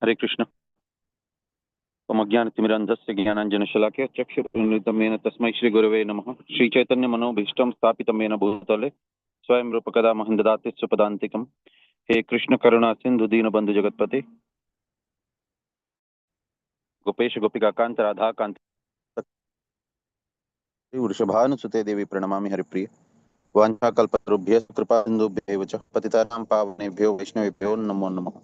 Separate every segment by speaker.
Speaker 1: हरे कृष्ण। ज्ञानतिमिरन्धस्य ज्ञानाञ्जनशलाकया चक्षुरुन्मिलितं येन तस्मै श्रीगुरवे नमः। श्रीचैतन्यमनोभीष्टं स्थापितं येन भूतले स्वयं रूपकदा मह्यं ददाति स्वपदान्तिकम्। हे कृष्ण करुणा सिन्धु दीनबन्धु जगत्पते गोपेश गोपिकान्त राधाकान्त वृषभानुसुते देवी प्रणमामि हरिप्रिय। वाञ्छाकल्पतरुभ्यः कृपासिन्धुभ्यैव च पतितानां पावनेभ्यो वैष्णवेभ्यो नमो नमः।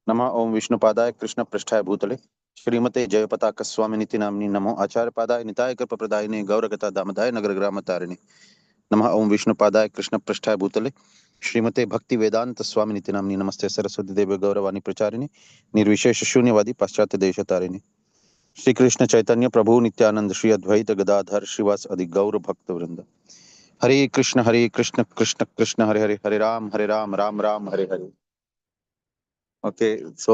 Speaker 1: नमः ओं विष्णुपादाय कृष्णपृष्ठाय भूतले श्रीमते जयपताकस्वामिनिति नाम्नि नमो आचार्यपादाय निताय कृपप्रदायिने गौरगता दामदाय नगरग्रामतारिणे। नमः ओं विष्णुपादाय कृष्णपृष्ठाय भूतले श्रीमते भक्ति वेदांत स्वामिनिति नाम्नि नमस्ते सरस्वती देवी गौरवाणी प्रचारिणे निर्विशेष शून्यवादी पाश्चात्य देशतारिणे। श्री कृष्ण चैतन्य प्रभु नित्यानंद श्री अद्वैत गदाधर श्रीवास अधिक गौर भक्त वृंद। हरे कृष्ण कृष्ण कृष्ण हरे हरे, हरे राम राम राम हरे हरे। ఓకే, సో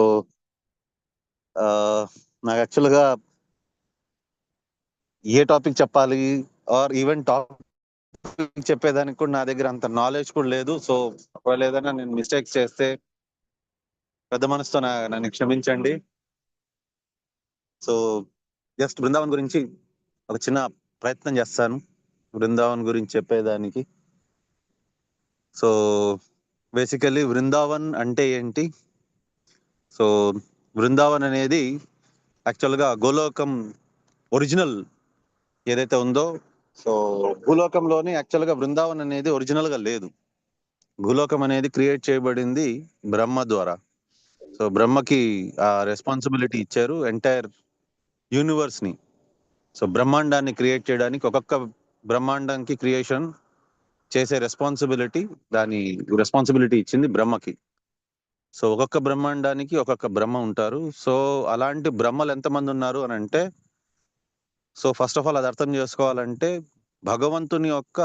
Speaker 1: నాకు యాక్చువల్గా ఏ టాపిక్ చెప్పాలి ఆర్ ఈవెన్ టాపిక్ చెప్పేదానికి కూడా నా దగ్గర అంత నాలెడ్జ్ కూడా లేదు. సో ఒకవేళ ఏదైనా నేను మిస్టేక్స్ చేస్తే పెద్ద మనసుతో నన్ను క్షమించండి. సో జస్ట్ బృందావన్ గురించి ఒక చిన్న ప్రయత్నం చేస్తాను బృందావన్ గురించి చెప్పేదానికి. సో బేసికల్లీ బృందావన్ అంటే ఏంటి? సో బృందావన్ అనేది యాక్చువల్గా గోలోకం ఒరిజినల్ ఏదైతే ఉందో, సో భూలోకంలోని యాక్చువల్గా బృందావన్ అనేది ఒరిజినల్గా లేదు. భూలోకం అనేది క్రియేట్ చేయబడింది బ్రహ్మ ద్వారా. సో బ్రహ్మకి ఆ రెస్పాన్సిబిలిటీ ఇచ్చారు ఎంటైర్ యూనివర్స్ని. సో బ్రహ్మాండాన్ని క్రియేట్ చేయడానికి ఒక్కొక్క బ్రహ్మాండానికి క్రియేషన్ చేసే రెస్పాన్సిబిలిటీ ఇచ్చింది బ్రహ్మకి. సో ఒక్కొక్క బ్రహ్మాండానికి ఒక్కొక్క బ్రహ్మ ఉంటారు. సో అలాంటి బ్రహ్మలు ఎంతమంది ఉన్నారు అని అంటే, సో ఫస్ట్ ఆఫ్ ఆల్ అది అర్థం చేసుకోవాలంటే భగవంతుని యొక్క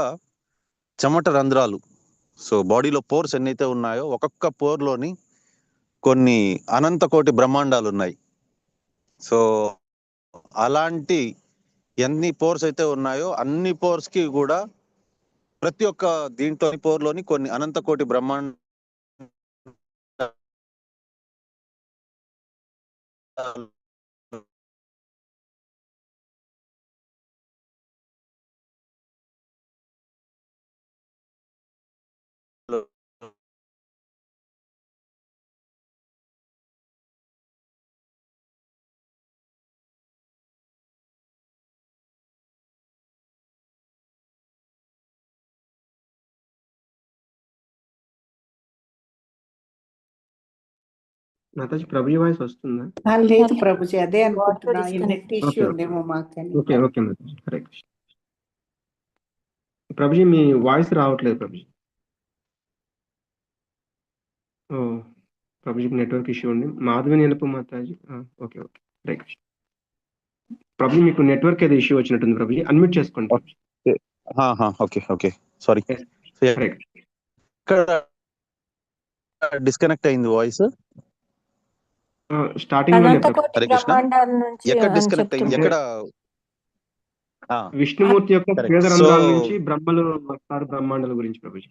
Speaker 1: చెమట రంధ్రాలు, సో బాడీలో పోర్స్ ఎన్నైతే ఉన్నాయో ఒక్కొక్క పోర్లోని కొన్ని అనంత కోటి బ్రహ్మాండాలు ఉన్నాయి. సో అలాంటి ఎన్ని పోర్స్ అయితే ఉన్నాయో అన్ని పోర్స్ కి కూడా ప్రతి ఒక్క దీంట్లో పోర్లోని కొన్ని అనంత కోటి బ్రహ్మాండ
Speaker 2: మాతాజీ ప్రభుజీ వాయిస్ వస్తుందా?
Speaker 3: లేదు ప్రభుజీ, అదే అనుకుంటున్నా నెట్ ఇష్యూ ఉందేమో మాకని.
Speaker 2: ఓకే మాతాజీ, హరే కృష్ణ. ప్రభుజీ మీ వాయిస్ రావట్లేదు ప్రభుజీ. ఓ ప్రభుజీకి నెట్వర్క్ ఇష్యూ ఉంది. మాధవి నిలుపు మాతాజీ. ఓకే హరే కృష్ణ. ప్రభుజీ మీకు నెట్వర్క్ ఏదో ఇష్యూ వచ్చినట్టుంది ప్రభుజీ, అన్మ్యూట్ చేసుకోండి ప్రభుజీ.
Speaker 1: ఓకే సారీ, డిస్కనెక్ట్ అయింది వాయిస్
Speaker 2: స్టార్టింగ్ లోనే.
Speaker 1: హరే కృష్ణ. ఎక్కడ డిస్కనెక్ట్ అయింది? ఎక్కడ?
Speaker 2: విష్ణుమూర్తి యొక్క రంధ్రాల నుంచి బ్రహ్మలు వస్తారు, బ్రహ్మాండాల గురించి ప్రభుజీ.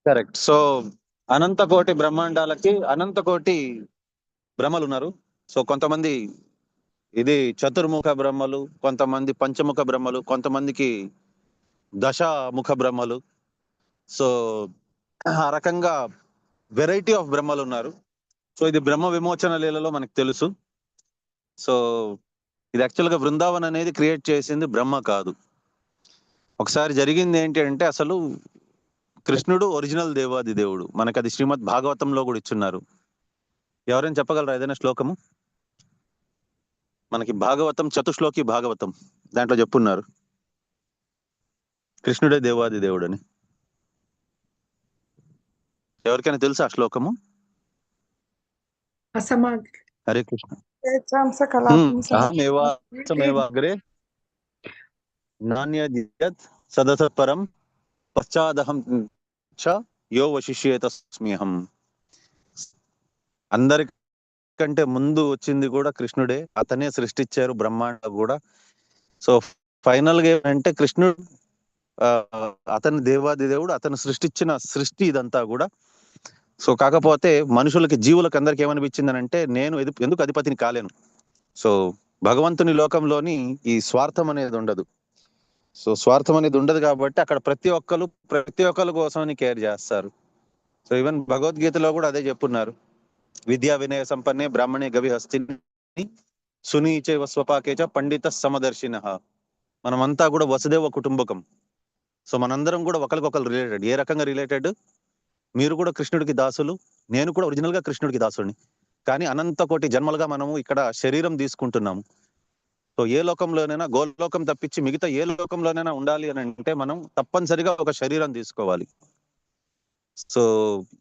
Speaker 1: కరెక్ట్. సో అనంత కోటి బ్రహ్మాండాలకి అనంత కోటి బ్రహ్మలు ఉన్నారు. సో కొంతమంది ఇది చతుర్ముఖ బ్రహ్మలు, కొంతమంది పంచముఖ బ్రహ్మలు, కొంతమందికి దశముఖ బ్రహ్మలు. సో ఆ రకంగా వెరైటీ ఆఫ్ బ్రహ్మలు ఉన్నారు. సో ఇది బ్రహ్మ విమోచన లీలలో మనకు తెలుసు. సో ఇది యాక్చువల్గా బృందావన్ అనేది క్రియేట్ చేసింది బ్రహ్మ కాదు. ఒకసారి జరిగింది ఏంటి అంటే, అసలు కృష్ణుడు ఒరిజినల్ దేవాది దేవుడు. మనకు అది శ్రీమద్ భాగవతంలో కూడా ఇచ్చున్నారు. ఎవరైనా చెప్పగలరా ఏదైనా శ్లోకము? మనకి భాగవతం చతుశ్లోకి భాగవతం దాంట్లో చెప్పున్నారు కృష్ణుడే దేవాది దేవుడు అని. ఎవరికైనా తెలుసా ఆ శ్లోకము? హరే కృష్ణ. అహమేవాగ్రే నాన్యద్యత్ సదసత్పరం పశ్చాదహం చ యో వశిష్యేత తస్మ్యహం. అందరికంటే ముందు వచ్చింది కూడా కృష్ణుడే, అతనే సృష్టించారు బ్రహ్మాండం కూడా. సో ఫైనల్ గా ఏంటంటే కృష్ణుడు అతని దేవాది దేవుడు, అతను సృష్టించిన సృష్టి ఇదంతా కూడా. సో కాకపోతే మనుషులకి, జీవులకు అందరికి ఏమనిపించింది అంటే నేను ఎందుకు అధిపతిని కాలేను. సో భగవంతుని లోకంలోని ఈ స్వార్థం అనేది ఉండదు. సో స్వార్థం అనేది ఉండదు కాబట్టి అక్కడ ప్రతి ఒక్కరు కోసం కేర్ చేస్తారు. సో ఈవెన్ భగవద్గీతలో కూడా అదే చెప్పున్నారు. విద్యా వినయ సంపన్నే బ్రాహ్మణే గవి హస్తిని సునీచే స్వపాకేచ పండిత సమదర్శిన. మనమంతా కూడా వసుదేవ కుటుంబకం. సో మనందరం కూడా ఒకరికొకరు రిలేటెడ్. ఏ రకంగా రిలేటెడ్? మీరు కూడా కృష్ణుడికి దాసులు, నేను కూడా ఒరిజినల్ గా కృష్ణుడికి దాసుడిని. కానీ అనంత కోటి జన్మలుగా మనము ఇక్కడ శరీరం తీసుకుంటున్నాము. సో ఏ లోకంలోనైనా, గోలోకం తప్పించి మిగతా ఏ లోకంలోనైనా ఉండాలి అని అంటే మనం తప్పనిసరిగా ఒక శరీరం తీసుకోవాలి. సో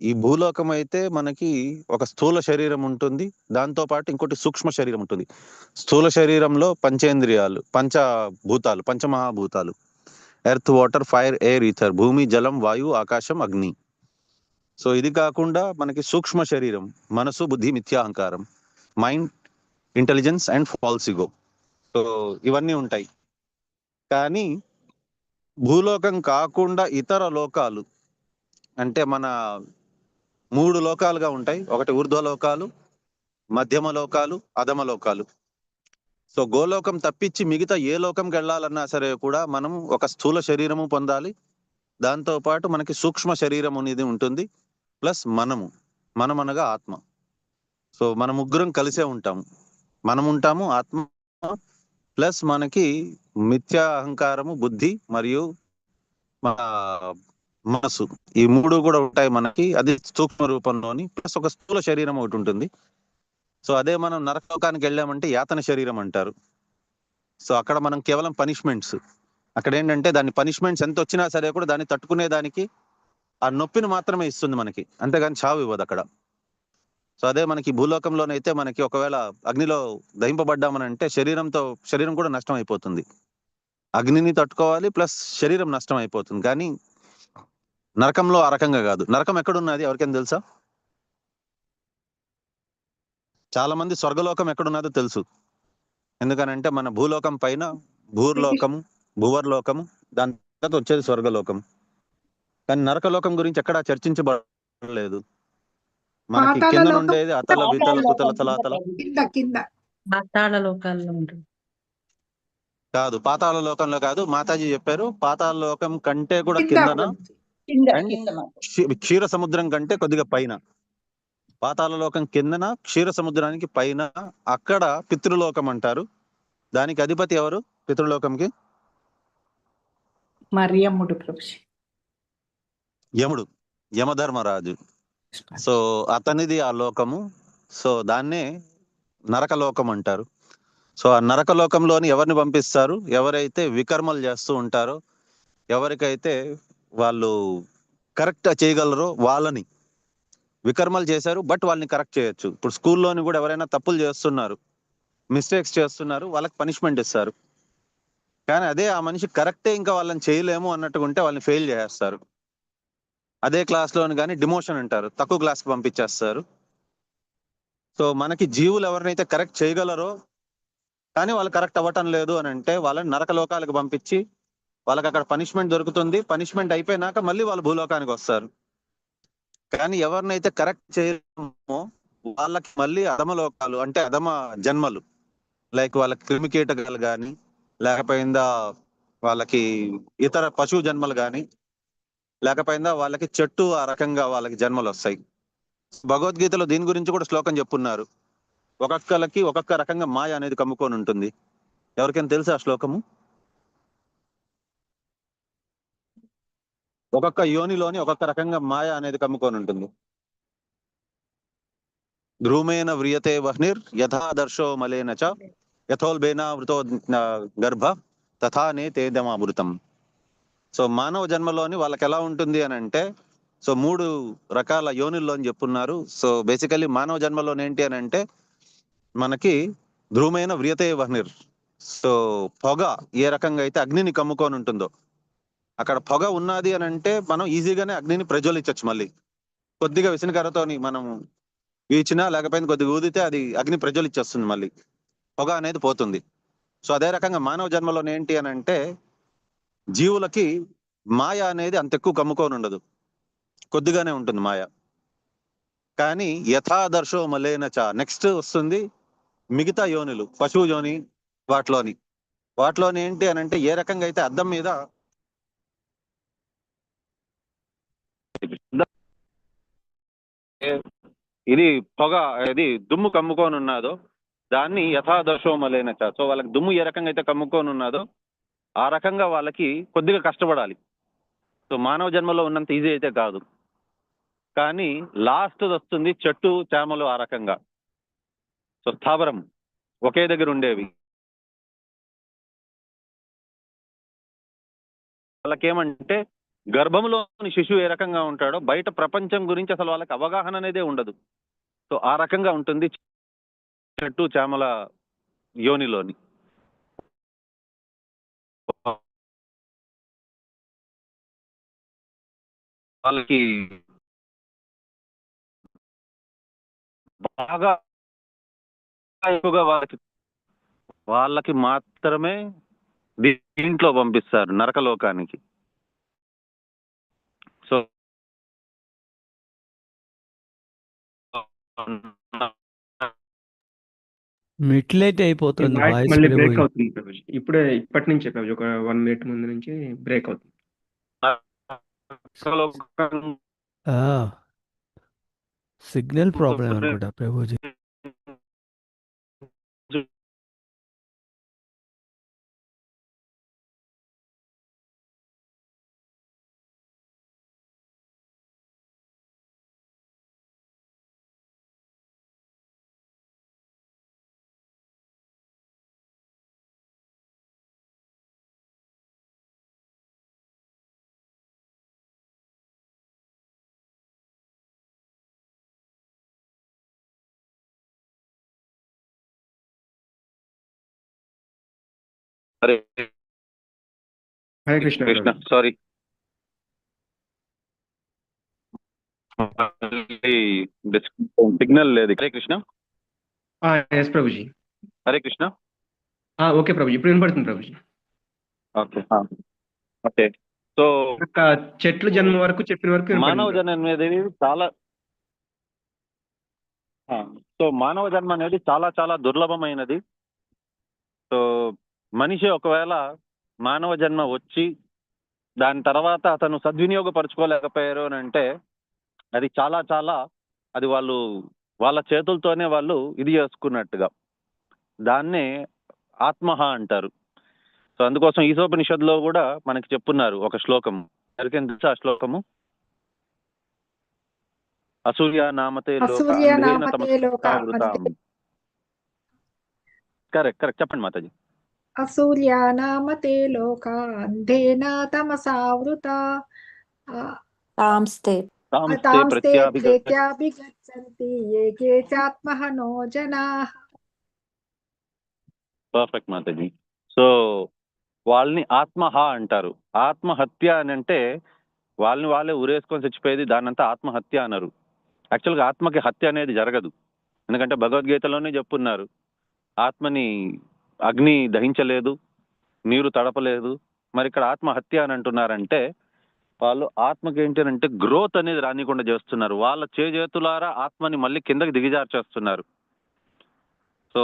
Speaker 1: ఈ భూలోకం అయితే మనకి ఒక స్థూల శరీరం ఉంటుంది, దాంతో పాటు ఇంకోటి సూక్ష్మ శరీరం ఉంటుంది. స్థూల శరీరంలో పంచేంద్రియాలు, పంచభూతాలు, పంచమహాభూతాలు, earth, water, fire, air, ether, భూమి, జలం, వాయు, ఆకాశం, అగ్ని. సో ఇది కాకుండా మనకి సూక్ష్మ శరీరం, మనసు, బుద్ధి, మిథ్యాహంకారం, mind, intelligence and false ego. So ఇవన్నీ ఉంటాయి. కానీ భూలోకం కాకుండా ఇతర లోకాలు అంటే మన 3 లోకాలుగా ఉంటాయి. ఒకటి ఊర్ధ్వలోకాలు, మధ్యమ లోకాలు, అధమ లోకాలు. సో గోలోకం తప్పించి మిగతా ఏ లోకంకి వెళ్ళాలన్నా సరే కూడా మనం ఒక స్థూల శరీరము పొందాలి, దాంతో పాటు మనకి సూక్ష్మ శరీరం అనేది ఉంటుంది, ప్లస్ మనం అనగా ఆత్మ. సో మన ముగ్గురం కలిసే ఉంటాము. మనం ఉంటాము, ఆత్మ ప్లస్ మనకి మిథ్యా అహంకారము, బుద్ధి మరియు మనసు, ఈ 3 కూడా ఉంటాయి మనకి. అది సూక్ష్మ రూపంలోని, ప్లస్ ఒక స్థూల శరీరం ఒకటి ఉంటుంది. సో అదే మనం నరకలోకానికి వెళ్ళామంటే యాతన శరీరం అంటారు. సో అక్కడ మనం కేవలం పనిష్మెంట్స్, అక్కడ ఏంటంటే దాని పనిష్మెంట్స్ ఎంత వచ్చినా సరే కూడా దాన్ని తట్టుకునే దానికి ఆ నొప్పిని మాత్రమే ఇస్తుంది మనకి, అంతేగాని చావు ఇవ్వదు అక్కడ. సో అదే మనకి భూలోకంలోనైతే మనకి ఒకవేళ అగ్నిలో దహింపబడ్డామని అంటే శరీరం కూడా నష్టం అయిపోతుంది. అగ్నిని తట్టుకోవాలి, ప్లస్ శరీరం నష్టం అయిపోతుంది. కానీ నరకంలో ఆ రకంగా కాదు. నరకం ఎక్కడున్నది ఎవరికైనా తెలుసా? చాలా మంది స్వర్గలోకం ఎక్కడున్నదో తెలుసు. ఎందుకనంటే మన భూలోకం పైన భూర్లోకము, భూవర్లోకము, దాని తర్వాత వచ్చేది స్వర్గలోకం. కానీ నరకలోకం గురించి ఎక్కడా చర్చించబడలేదు. మనకి
Speaker 3: పాతాళ
Speaker 1: కింద
Speaker 3: లోకం,
Speaker 1: ఉండేది అతల వితల కుతల తలాతల
Speaker 3: కింద
Speaker 4: పాతాళ లోకాల్లో ఉంటుంది.
Speaker 1: కాదు, పాతాళ లోకంలో కాదు. మాతాజీ చెప్పారు పాతాళ లోకం కంటే కూడా
Speaker 3: కింద
Speaker 1: కిందన అండ్ క్షీర సముద్రం కంటే కొద్దిగా పైన. పాతాళ లోకం కిందన, క్షీర సముద్రానికి పైన, అక్కడ పితృలోకం అంటారు. దానికి అధిపతి ఎవరు? పితృలోకంకి
Speaker 3: మరియమ్ముడు ప్రభుజీ.
Speaker 1: యముడు, యమధర్మరాజు. సో అతనిది ఆ లోకము. సో దాన్నే నరకలోకం అంటారు. సో ఆ నరకలోకంలోని ఎవరిని పంపిస్తారు? ఎవరైతే వికర్మలు చేస్తూ ఉంటారో, ఎవరికైతే వాళ్ళు కరెక్ట్ చేయగలరో వాళ్ళని. వికర్మలు చేశారు బట్ వాళ్ళని కరెక్ట్ చేయొచ్చు. ఇప్పుడు స్కూల్లోని కూడా ఎవరైనా తప్పులు చేస్తున్నారు, మిస్టేక్స్ చేస్తున్నారు, వాళ్ళకి పనిష్మెంట్ ఇస్తారు. కానీ అదే ఆ మనిషి కరెక్టే, ఇంకా వాళ్ళని చేయలేము అన్నట్టుగా ఉంటే వాళ్ళని ఫెయిల్ చేస్తారు. అదే క్లాస్లోని కానీ డిమోషన్ అంటారు, తక్కువ క్లాస్కి పంపించేస్తారు. సో మనకి జీవులు ఎవరినైతే కరెక్ట్ చేయగలరో కానీ వాళ్ళు కరెక్ట్ అవ్వటం లేదు అని అంటే వాళ్ళని నరక లోకాలకు పంపించి వాళ్ళకి అక్కడ పనిష్మెంట్ దొరుకుతుంది. పనిష్మెంట్ అయిపోయినాక మళ్ళీ వాళ్ళు భూలోకానికి వస్తారు. కానీ ఎవరినైతే కరెక్ట్ చేయలేమో వాళ్ళకి మళ్ళీ అధమ లోకాలు అంటే అధమ జన్మలు, లైక్ వాళ్ళకి క్రిమికీటకాలు కానీ, లేకపోయిందా వాళ్ళకి ఇతర పశువు జన్మలు కానీ, లేకపోయిందా వాళ్ళకి చెట్టు ఆ రకంగా వాళ్ళకి జన్మలు వస్తాయి. భగవద్గీతలో దీని గురించి కూడా శ్లోకం చెప్పున్నారు. ఒక్కొక్కరికి ఒక్కొక్క రకంగా మాయ అనేది కమ్ముకొని ఉంటుంది. ఎవరికైనా తెలుసా ఆ శ్లోకము? ఒక్కొక్క యోనిలోని ఒక్కొక్క రకంగా మాయ అనేది కమ్ముకొని ఉంటుంది. ధ్రుమేన వ్రియతే వహ్నిర్ యథాదర్శో మలేన చ యథోల్బేన వృతో గర్భ తథానే తేదమామృతం. సో మానవ జన్మలోని వాళ్ళకి ఎలా ఉంటుంది అని అంటే, సో 3 రకాల యోనిల్లో అని చెప్పున్నారు. సో బేసికలీ మానవ జన్మలోని ఏంటి అని అంటే మనకి ధ్రుమేన వ్రియతే వహ్నిర్. సో పొగ ఏ రకంగా అయితే అగ్నిని కమ్ముకొని ఉంటుందో, అక్కడ పొగ ఉన్నది అని అంటే మనం ఈజీగానే అగ్నిని ప్రజ్వలించవచ్చు. మళ్ళీ కొద్దిగా విసనకర్రతోని మనం వీచినా లేకపోతే కొద్దిగా ఊదితే అది అగ్ని ప్రజ్వలించేస్తుంది, మళ్ళీ పొగ అనేది పోతుంది. సో అదే రకంగా మానవ జన్మలో ఏంటి అని అంటే జీవులకి మాయ అనేది అంత ఎక్కువ కమ్ముకొని ఉండదు, కొద్దిగానే ఉంటుంది మాయ. కానీ యథాదర్శో మలేన చ నెక్స్ట్ వస్తుంది మిగతా యోనులు, పశువు యోని వాటిలోని ఏంటి అని అంటే ఏ రకంగా అయితే అద్దం మీద ఇది పొగ, ఇది దుమ్ము కమ్ముకొని ఉన్నదో దాన్ని యథాదర్శో మలేన చ. సో వాళ్ళకి దుమ్ము ఏ రకంగా అయితే కమ్ముకొని ఉన్నదో ఆ రకంగా వాళ్ళకి కొద్దిగా కష్టపడాలి. సో మానవ జన్మలో ఉన్నంత ఈజీ అయితే కాదు, కానీ లాస్ట్ వస్తుంది చెట్టు చేమలు ఆ రకంగా. సో స్థావరం ఒకే దగ్గర ఉండేవి. వాళ్ళకేమంటే గర్భంలోని శిశువు ఏ రకంగా ఉంటాడో బయట ప్రపంచం గురించి అసలు వాళ్ళకి అవగాహన అనేదే ఉండదు. సో ఆ రకంగా ఉంటుంది చెట్టు చేమల యోనిలోని. వాళ్ళకి బాగా ఎక్కువగా వాళ్ళకి మాత్రమే దీంట్లో పంపిస్తారు నరకలోకానికి. సో
Speaker 5: మిట్లైట్ అయిపోతుంది
Speaker 2: వాయిస్
Speaker 5: వాయిస్
Speaker 2: మళ్ళీ బ్రేక్
Speaker 5: ప్రభుజీ.
Speaker 2: అవుతుంది ప్రభుజీ. ఇప్పటి నుంచే ప్రభుజీ, ఒక 1 మినిట్ ముందు నుంచి బ్రేక్ అవుతుంది.
Speaker 5: సిగ్నల్ ప్రాబ్లం అనుకుంటా ప్రభుజీ.
Speaker 1: హరే
Speaker 2: హరే కృష్ణ
Speaker 1: కృష్ణ,
Speaker 2: ప్రభుజీ.
Speaker 1: సారీ సిగ్నల్ లేదు. హరే కృష్ణ.
Speaker 2: ఎస్ ప్రభుజీ.
Speaker 1: హరే కృష్ణ.
Speaker 2: ఓకే ప్రభుజీ, ఇప్పుడు వినపడుతుంది ప్రభుజీ.
Speaker 1: Okay okay. సో
Speaker 2: చెట్లు జన్మ వరకు చెప్పిన వరకు
Speaker 1: మానవ జన్మ అనేది చాలా సో మానవ జన్మ అనేది చాలా చాలా దుర్లభమైనది. సో మనిషి ఒకవేళ మానవ జన్మ వచ్చి దాని తర్వాత అతను సద్వినియోగపరచుకోలేకపోయారు అని అంటే అది చాలా చాలా అది వాళ్ళ చేతులతోనే వాళ్ళు ఇది చేసుకున్నట్టుగా దాన్నే ఆత్మహ అంటారు. సో అందుకోసం ఈశోపనిషత్తులో కూడా మనకి చెప్పున్నారు ఒక శ్లోకం. ఎవరికైనా తెలుసా ఆ శ్లోకము? అసూర్య నామతే కరెక్ట్ చెప్పండి మాతాజీ.
Speaker 3: అసూర్య నామతే లోక అంధేన తమసావృత
Speaker 6: తాంస్తే
Speaker 3: ప్రత్యాభిగచ్చంతి ఏకే చాత్మహనో జనాః.
Speaker 1: పర్ఫెక్ట్ మాతాజీ. సో వాళ్ళని ఆత్మహ అంటారు. ఆత్మహత్య అని అంటే వాళ్ళని వాళ్ళే ఉరేసుకొని చచ్చిపోయేది, దాన్నంతా ఆత్మహత్య అన్నారు. యాక్చువల్గా ఆత్మకి హత్య అనేది జరగదు, ఎందుకంటే భగవద్గీతలోనే చెప్పున్నారు ఆత్మని అగ్ని దహించలేదు, నీరు తడపలేదు. మరి ఇక్కడ ఆత్మహత్య అని అంటున్నారంటే వాళ్ళు ఆత్మకి ఏంటి అంటే గ్రోత్ అనేది రానికుండా చేస్తున్నారు. వాళ్ళ చేతులారా ఆత్మని మళ్ళీ కిందకి దిగజార్చేస్తున్నారు. సో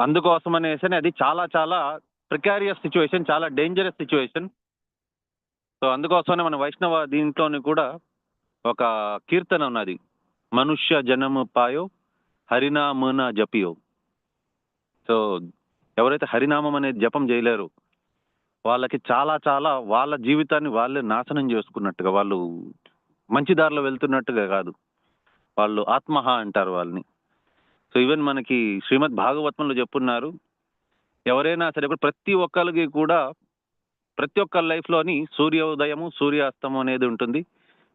Speaker 1: అందుకోసం అనేసి అది చాలా చాలా ప్రికారియస్ సిచ్యువేషన్, చాలా డేంజరస్ సిచ్యువేషన్. సో అందుకోసమే మన వైష్ణవ దీంట్లోని కూడా ఒక కీర్తన ఉన్నది, మనుష్య జనము పాయో హరినామన జపియో. సో ఎవరైతే హరినామం అనేది జపం చేయలేరు వాళ్ళకి చాలా చాలా వాళ్ళ జీవితాన్ని వాళ్ళే నాశనం చేసుకున్నట్టుగా, వాళ్ళు మంచి దారిలో వెళ్తున్నట్టుగా కాదు, వాళ్ళు ఆత్మహ అంటారు వాళ్ళని. సో ఈవెన్ మనకి శ్రీమద్ భాగవతంలో చెప్పున్నారు, ఎవరైనా సరే ప్రతి ఒక్కరికి కూడా ప్రతి ఒక్క లైఫ్లోని సూర్యోదయము సూర్యాస్తమం అనేది ఉంటుంది.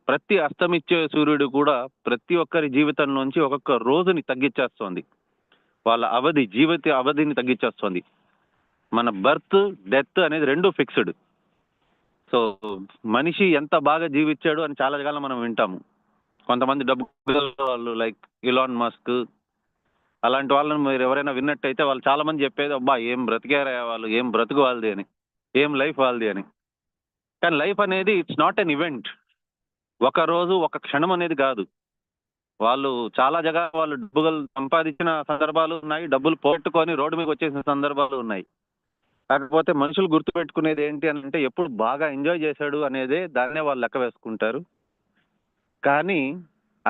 Speaker 1: ప్రతి అస్తమిచ్చే సూర్యుడు కూడా ప్రతి ఒక్కరి జీవితంలోంచి ఒక్కొక్క రోజుని తగ్గించేస్తోంది, వాళ్ళ జీవిత అవధిని తగ్గించేస్తోంది. మన బర్త్ డెత్ అనేది రెండు ఫిక్స్డ్. సో మనిషి ఎంత బాగా జీవించాడు అని చాలా కాలం మనం వింటాము. కొంతమంది డబ్బు వాళ్ళు లైక్ ఇలాన్ మస్క్ అలాంటి వాళ్ళని మీరు ఎవరైనా విన్నట్టయితే వాళ్ళు చాలా మంది చెప్పేది, అబ్బా ఏం బ్రతికారా వాళ్ళు, ఏం బ్రతుకు వాళ్ళది అని, ఏం లైఫ్ వాళ్ళది అని. కానీ లైఫ్ అనేది ఇట్స్ నాట్ ఎన్ ఈవెంట్, ఒక రోజు ఒక క్షణం అనేది కాదు. వాళ్ళు చాలా వాళ్ళు డబ్బులు సంపాదించిన సందర్భాలు ఉన్నాయి, డబ్బులు పోగొట్టుకొని రోడ్డు మీద వచ్చేసిన సందర్భాలు ఉన్నాయి. కాకపోతే మనుషులు గుర్తుపెట్టుకునేది ఏంటి అని అంటే ఎప్పుడు బాగా ఎంజాయ్ చేశాడు అనేదే దాన్నే వాళ్ళు లెక్క వేసుకుంటారు. కానీ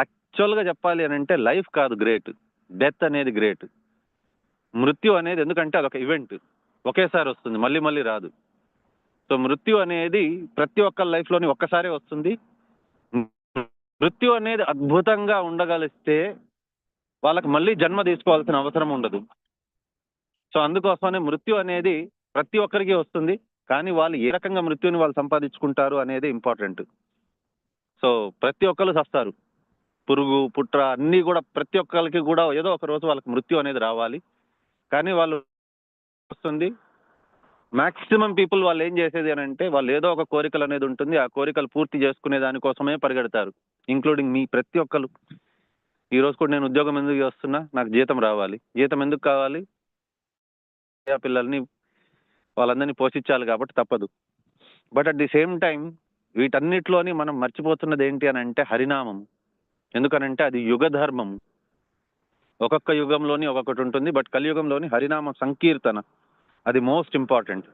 Speaker 1: యాక్చువల్గా చెప్పాలి అని అంటే లైఫ్ కాదు గ్రేట్, డెత్ అనేది గ్రేట్. మృత్యు అనేది ఎందుకంటే అదొక ఈవెంట్, ఒకేసారి వస్తుంది, మళ్ళీ మళ్ళీ రాదు. సో మృత్యు అనేది ప్రతి ఒక్కరి లైఫ్లోని ఒక్కసారే వస్తుంది. మృత్యు అనేది అద్భుతంగా ఉండగలిస్తే వాళ్ళకి మళ్ళీ జన్మ తీసుకోవాల్సిన అవసరం ఉండదు. సో అందుకోసమనే మృత్యు అనేది ప్రతి ఒక్కరికి వస్తుంది, కానీ వాళ్ళు ఏ రకంగా మృత్యుని వాళ్ళు సంపాదించుకుంటారు అనేది ఇంపార్టెంట్. సో ప్రతి ఒక్కరు చస్తారు, పురుగు పుట్ర అన్నీ కూడా ప్రతి ఒక్కరికి కూడా ఏదో ఒక రోజు వాళ్ళకి మృత్యు అనేది రావాలి. కానీ వాళ్ళు వస్తుంది. మాక్సిమం పీపుల్ వాళ్ళు ఏం చేసేది అని అంటే వాళ్ళు ఏదో ఒక కోరికలు అనేది ఉంటుంది, ఆ కోరికలు పూర్తి చేసుకునే దానికోసమే పరిగెడతారు, ఇంక్లూడింగ్ మీ ప్రతి ఒక్కరు. ఈ రోజు కూడా నేను ఉద్యోగం ఎందుకు చేస్తున్నా, నాకు జీతం రావాలి. జీతం ఎందుకు కావాలి? పిల్లల్ని వాళ్ళందరినీ పోషించాలి కాబట్టి తప్పదు. But at the same time వీటన్నిటిలోని మనం మర్చిపోతున్నది ఏంటి అని అంటే హరినామం. ఎందుకనంటే అది యుగ ధర్మం. ఒక్కొక్క యుగంలోని ఒక్కొక్కటి ఉంటుంది, బట్ కలియుగంలోని హరినామ సంకీర్తన అది మోస్ట్ ఇంపార్టెంట్.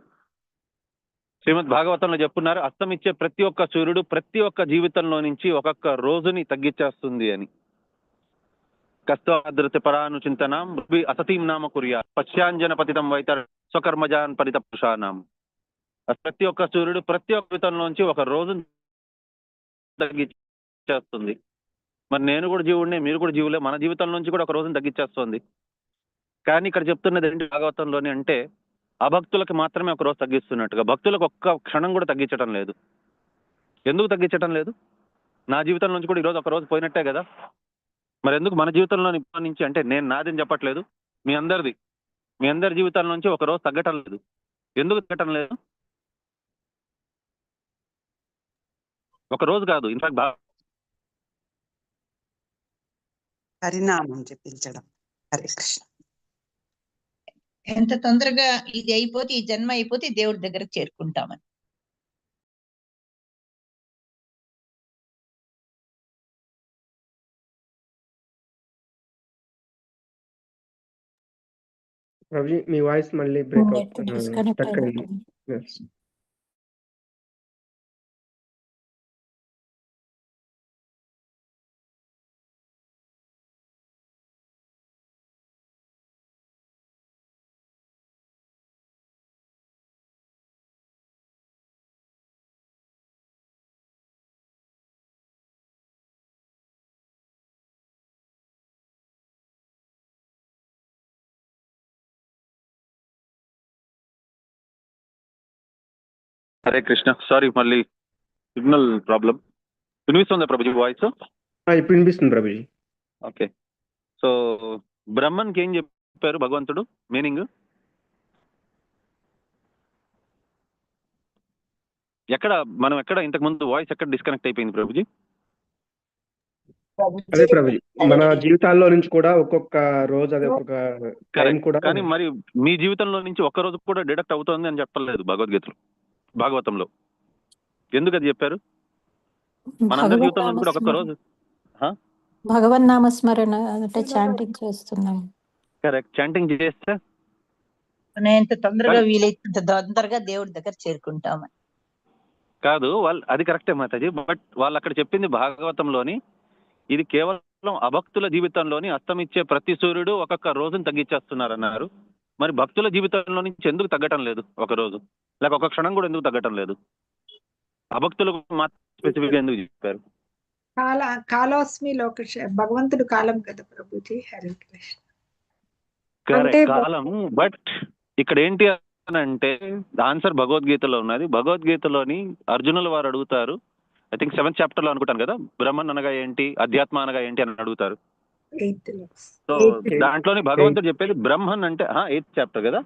Speaker 1: శ్రీమద్ భాగవతంలో చెప్పున్నారు, అస్తమిచ్చే ప్రతి ఒక్క సూర్యుడు ప్రతి ఒక్క జీవితంలో నుంచి ఒక్కొక్క రోజుని తగ్గించేస్తుంది అని. కస్తోద్రత పరానుచింతనాం అసతీం నామ కుర్యా పశ్యాంజన పతితం వైతర్ స్వకర్మజాన్ పరిత పురుషానాం. ప్రతి ఒక్క సూర్యుడు ప్రతి ఒక్క జీవితంలోంచి ఒక రోజు తగ్గించేస్తుంది. మరి నేను కూడా జీవుడినే, మీరు కూడా జీవులే, మన జీవితం నుంచి కూడా ఒక రోజును తగ్గించేస్తుంది. కానీ ఇక్కడ చెప్తున్నది ఏంటి భాగవతంలోని అంటే అభక్తులకు మాత్రమే ఒక రోజు తగ్గిస్తున్నట్టుగా, భక్తులకు ఒక్క క్షణం కూడా తగ్గించడం లేదు. ఎందుకు తగ్గించడం లేదు? నా జీవితం నుంచి కూడా ఈరోజు ఒక రోజు పోయినట్టే కదా. మరి ఎందుకు మన జీవితంలో ఇప్పటి నుంచి అంటే నేను నాదని చెప్పట్లేదు, మీ అందరి జీవితాల నుంచి ఒక రోజు తగ్గటం లేదు. ఎందుకు తగ్గటం లేదు? ఒక రోజు కాదు, ఇన్ఫాక్ట్
Speaker 3: హరినామం చెప్పించడం. హరే కృష్ణ.
Speaker 6: ఎంత తొందరగా ఇది అయిపోతే, ఈ జన్మ అయిపోతే దేవుడి దగ్గరకు చేరుకుంటామని.
Speaker 2: ప్రభుజీ మీ వాయిస్ మళ్ళీ బ్రేక్
Speaker 4: నెట్ డిస్కనెక్ట్
Speaker 2: స్టక్ అయింది.
Speaker 4: అయినట్టుంది.
Speaker 2: Yes.
Speaker 1: హరే కృష్ణ. సారీ, మళ్ళీ సిగ్నల్ ప్రాబ్లం. వినిపిస్తుందా ప్రభుజీ వాయిస్?
Speaker 2: ఇప్పుడు వినిపిస్తుంది ప్రభుజీ.
Speaker 1: ఓకే. సో బ్రహ్మన్కి ఏం చెప్పారు భగవంతుడు మీనింగ్? ఎక్కడ ఇంతకు ముందు వాయిస్ ఎక్కడ డిస్కనెక్ట్ అయిపోయింది ప్రభుజీ?
Speaker 2: అదే ప్రభుజీ, మన జీవితాల్లో నుంచి కూడా ఒక్కొక్క రోజు అదే ఒక్కొక్క టైం కూడా.
Speaker 1: కానీ మరి మీ జీవితంలో నుంచి ఒక్క రోజు కూడా డిడక్ట్ అవుతుంది అని చెప్పలేదు భాగవతంలో. ఎందుకు అది చెప్పారు? మనందరి జీవితంలో కూడా ఒక్కొక్క రోజు
Speaker 4: భగవన్ నామ స్మరణ అంటే చాంటింగ్ చేస్తున్నాం.
Speaker 1: కరెక్ట్, చాంటింగ్ చేస్తే
Speaker 6: ఎంత తొందరగా వీలైతే తొందరగా దేవుడి దగ్గర చేరుకుంటామని
Speaker 1: కాదు. వాళ్ళు అది కరెక్టే మాతాజీ, బట్ వాళ్ళు అక్కడ చెప్పింది భాగవతంలోని ఇది కేవలం అభక్తుల జీవితంలోని అస్తమిచ్చే ప్రతి సూర్యుడు ఒక్కొక్క రోజును తగ్గించేస్తున్నారు అన్నారు. మరి భక్తుల జీవితంలో నుంచి ఎందుకు తగ్గటం లేదు ఒక రోజు, లేక ఒక క్షణం కూడా ఎందుకు తగ్గటం లేదు? అభక్తులకు మాత్రం స్పెసిఫిక్ గా ఎందుకు చెప్పారు?
Speaker 7: కాలోస్మి లోకేష్ భగవంతుడు కాలం కదా Prabhuji. Hare Krishna.
Speaker 1: Correct, column. But ఇక్కడ ఏంటి అని అంటే ఆన్సర్ భగవద్గీతలో ఉన్నది. భగవద్గీతలోని అర్జునుల వారు అడుగుతారు, ఐ థింక్ 7th చాప్టర్ లో అనుకుంటాను కదా, బ్రహ్మన్ అనగా ఏంటి, అధ్యాత్మ అనగా ఏంటి అని అడుగుతారు. సో దాంట్లోని భగవంతుడు చెప్పేది బ్రహ్మన్ అంటే 8th చాప్టర్ కదా.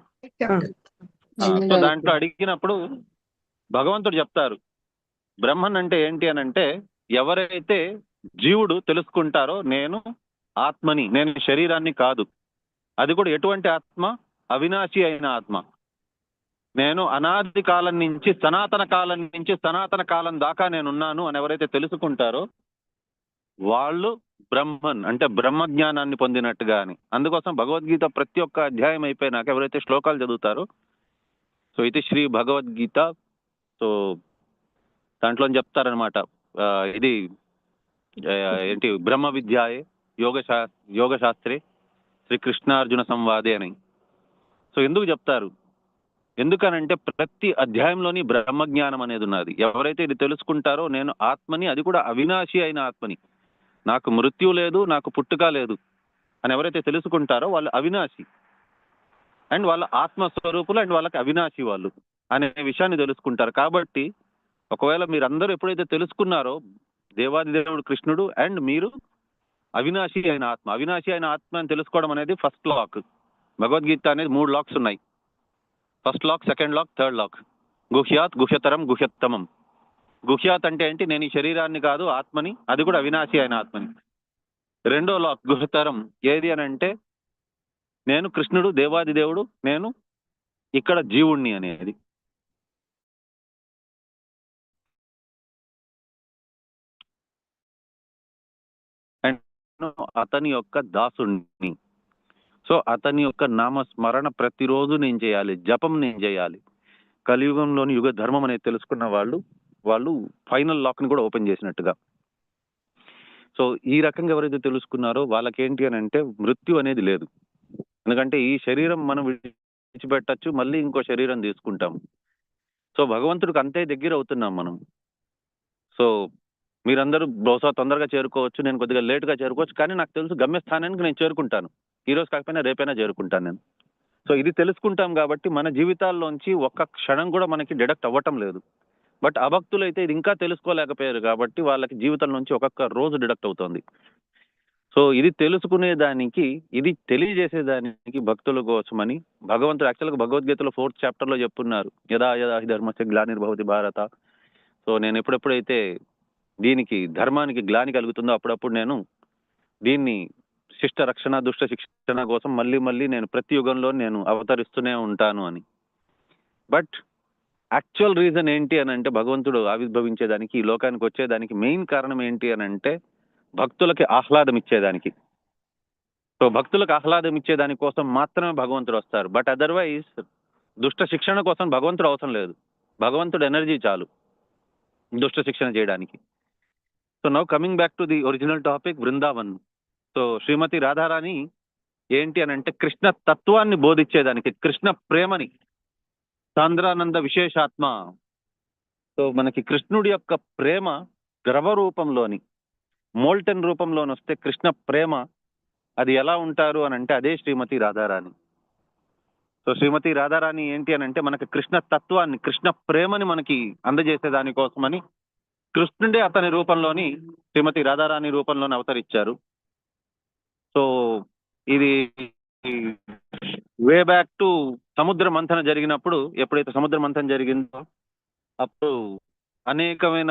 Speaker 1: సో దాంట్లో అడిగినప్పుడు భగవంతుడు చెప్తారు బ్రహ్మన్ అంటే ఏంటి అని అంటే ఎవరైతే జీవుడు తెలుసుకుంటారో నేను ఆత్మని, నేను శరీరాన్ని కాదు, అది కూడా ఎటువంటి ఆత్మ, అవినాశి అయిన ఆత్మ, నేను అనాది కాలం నుంచి సనాతన కాలం దాకా నేనున్నాను అని ఎవరైతే తెలుసుకుంటారో వాళ్ళు బ్రహ్మన్ అంటే బ్రహ్మ జ్ఞానాన్ని పొందినట్టుగా అని. అందుకోసం భగవద్గీత ప్రతి ఒక్క అధ్యాయం అయిపోయినాక ఎవరైతే శ్లోకాలు చదువుతారో, సో ఇది శ్రీ భగవద్గీత, సో దాంట్లో చెప్తారనమాట, ఇది ఏంటి బ్రహ్మ విద్యాయే యోగ శాస్త్రే శ్రీ కృష్ణార్జున సంవాదే అని. సో ఎందుకు చెప్తారు? ఎందుకనంటే ప్రతి అధ్యాయంలోని బ్రహ్మజ్ఞానం అనేది ఉన్నది. ఎవరైతే ఇది తెలుసుకుంటారో, నేను ఆత్మని, అది కూడా అవినాశి అయిన ఆత్మని, నాకు మృత్యు లేదు, నాకు పుట్టుక లేదు అని ఎవరైతే తెలుసుకుంటారో వాళ్ళు అవినాశి, అండ్ వాళ్ళ ఆత్మస్వరూపులు, అండ్ వాళ్ళకి అవినాశి వాళ్ళు అనే విషయాన్ని తెలుసుకుంటారు. కాబట్టి ఒకవేళ మీరందరూ ఎప్పుడైతే తెలుసుకున్నారో దేవాది దేవుడు కృష్ణుడు అండ్ మీరు అవినాశి అయిన ఆత్మ, అవినాశి అయిన ఆత్మ అని తెలుసుకోవడం అనేది ఫస్ట్ లాక్. భగవద్గీత అనేది 3 లాక్స్ ఉన్నాయి. First lock, second lock, third lock. గుహ్యాత్, గుహ్యతరం, గుహ్యత్తమం. గుహ్యాత్ అంటే ఏంటి? నేను ఈ శరీరాన్ని కాదు, ఆత్మని, అది కూడా అవినాశి అయిన ఆత్మని. రెండో లాక్ గుహ్యతరం ఏది అని అంటే నేను కృష్ణుడు, దేవాది దేవుడు, నేను ఇక్కడ జీవుణ్ణి అనేది. అండ్ అతని యొక్క దాసుణ్ణి. సో అతని యొక్క నామస్మరణ ప్రతిరోజు నేను చేయాలి, జపం నేను చేయాలి. కలియుగంలోని యుగ ధర్మం అనేది తెలుసుకున్న వాళ్ళు ఫైనల్ లాక్ ని కూడా ఓపెన్ చేసినట్టుగా. సో ఈ రకంగా ఎవరైతే తెలుసుకున్నారో వాళ్ళకేంటి అని అంటే మృత్యు అనేది లేదు. ఎందుకంటే ఈ శరీరం మనం విడిచిపెట్టచ్చు, మళ్ళీ ఇంకో శరీరం తీసుకుంటాం. సో భగవంతుడికి అంతే దగ్గర అవుతున్నాం మనం. సో మీరందరూ బహుశా తొందరగా చేరుకోవచ్చు, నేను కొద్దిగా లేట్గా చేరుకోవచ్చు, కానీ నాకు తెలుసు గమ్యస్థానానికి నేను చేరుకుంటాను. ఈ రోజు కాకపోయినా రేపైనా చేరుకుంటాను నేను. సో ఇది తెలుసుకుంటాం కాబట్టి మన జీవితాల్లోంచి ఒక్క క్షణం కూడా మనకి డిడక్ట్ అవ్వటం లేదు. బట్ అభక్తులు అయితే ఇది ఇంకా తెలుసుకోలేకపోయారు కాబట్టి వాళ్ళకి జీవితం నుంచి ఒక్కొక్క రోజు డిడక్ట్ అవుతుంది. సో ఇది తెలుసుకునేదానికి, ఇది తెలియజేసేదానికి భక్తుల కోసమని భగవంతుడు యాక్చువల్గా భగవద్గీతలో 4th చాప్టర్లో చెప్పున్నారు, యదా యదా హి ధర్మస్య గ్లానిర్భవతి భారత. సో నేను ఎప్పుడెప్పుడైతే దీనికి ధర్మానికి గ్లాని కలుగుతుందో అప్పుడప్పుడు నేను దీన్ని శిష్ట రక్షణ, దుష్ట శిక్షణ కోసం మళ్ళీ నేను ప్రతి యుగంలో నేను అవతరిస్తూనే ఉంటాను అని. బట్ యాక్చువల్ రీజన్ ఏంటి అని అంటే భగవంతుడు ఆవిర్భవించేదానికి, ఈ లోకానికి వచ్చేదానికి మెయిన్ కారణం ఏంటి అని అంటే భక్తులకి ఆహ్లాదం ఇచ్చేదానికి. సో భక్తులకు ఆహ్లాదం ఇచ్చేదాని కోసం మాత్రమే భగవంతుడు వస్తారు. బట్ అదర్వైజ్ దుష్ట శిక్షణ కోసం భగవంతుడు అవసరం లేదు. భగవంతుడు ఎనర్జీ చాలు దుష్ట శిక్షణ చేయడానికి. So now coming back to the original topic, Vrindavan. So Shrimati Radharani ఏంటి అని అంటే కృష్ణ తత్వాన్ని బోధించేదానికి, కృష్ణ ప్రేమని, సాంద్రానంద విశేషాత్మ. సో మనకి కృష్ణుడి యొక్క ప్రేమ ద్రవ రూపంలోని, మోల్టెన్ రూపంలోని వస్తే కృష్ణ ప్రేమ అది ఎలా ఉంటారు అని అంటే అదే శ్రీమతి రాధారాణి. సో శ్రీమతి రాధారాణి ఏంటి అని అంటే మనకి కృష్ణ తత్వాన్ని, కృష్ణ ప్రేమని మనకి అందజేసే దానికోసమని కృష్ణుడే అతని రూపంలోని శ్రీమతి రాధారాణి రూపంలోని అవతరించారు. సో ఇది వే బ్యాక్ టు సముద్ర మంథన జరిగినప్పుడు, ఎప్పుడైతే సముద్ర మంథనం జరిగిందో అప్పుడు అనేకమైన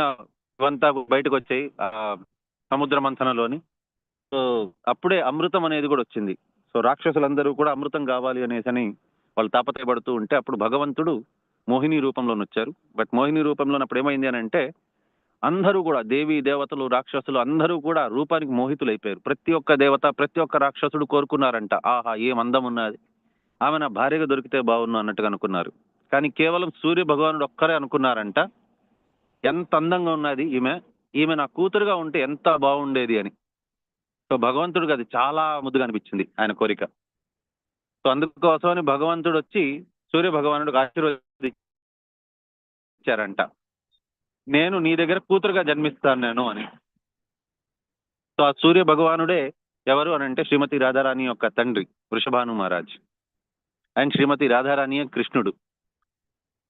Speaker 1: ఇవంతా బయటకు వచ్చాయి ఆ సముద్ర మంథనలోని. సో అప్పుడే అమృతం అనేది కూడా వచ్చింది. సో రాక్షసులందరూ కూడా అమృతం కావాలి అనేసని వాళ్ళు తాపత్రయపడుతూ ఉంటే అప్పుడు భగవంతుడు మోహిని రూపంలోని వచ్చారు. బట్ మోహిని రూపంలో అప్పుడు ఏమైంది అని అంటే అందరూ కూడా దేవీ దేవతలు, రాక్షసులు అందరూ కూడా రూపానికి మోహితులైపోయారు. ప్రతి ఒక్క దేవత, ప్రతి ఒక్క రాక్షసుడు కోరుకున్నారంట, ఆహా ఏం అందం ఉన్నది, ఆమె నా భార్యగా దొరికితే బాగున్నా అన్నట్టుగా అనుకున్నారు. కానీ కేవలం సూర్య భగవానుడు ఒక్కరే అనుకున్నారంట, ఎంత అందంగా ఉన్నది ఈమె నా కూతురుగా ఉంటే ఎంత బాగుండేది అని. సో భగవంతుడికి అది చాలా ముద్దుగా అనిపించింది ఆయన కోరిక. సో అందుకోసమని భగవంతుడు వచ్చి సూర్య భగవానుడికి ఆశీర్వదించారంట, నేను నీ దగ్గర కూతురుగా జన్మిస్తాను నేను అని. సో ఆ సూర్య భగవానుడే ఎవరు అని అంటే శ్రీమతి రాధారాణి యొక్క తండ్రి వృషభాను మహారాజ్, అండ్ శ్రీమతి రాధారాణి కృష్ణుడు.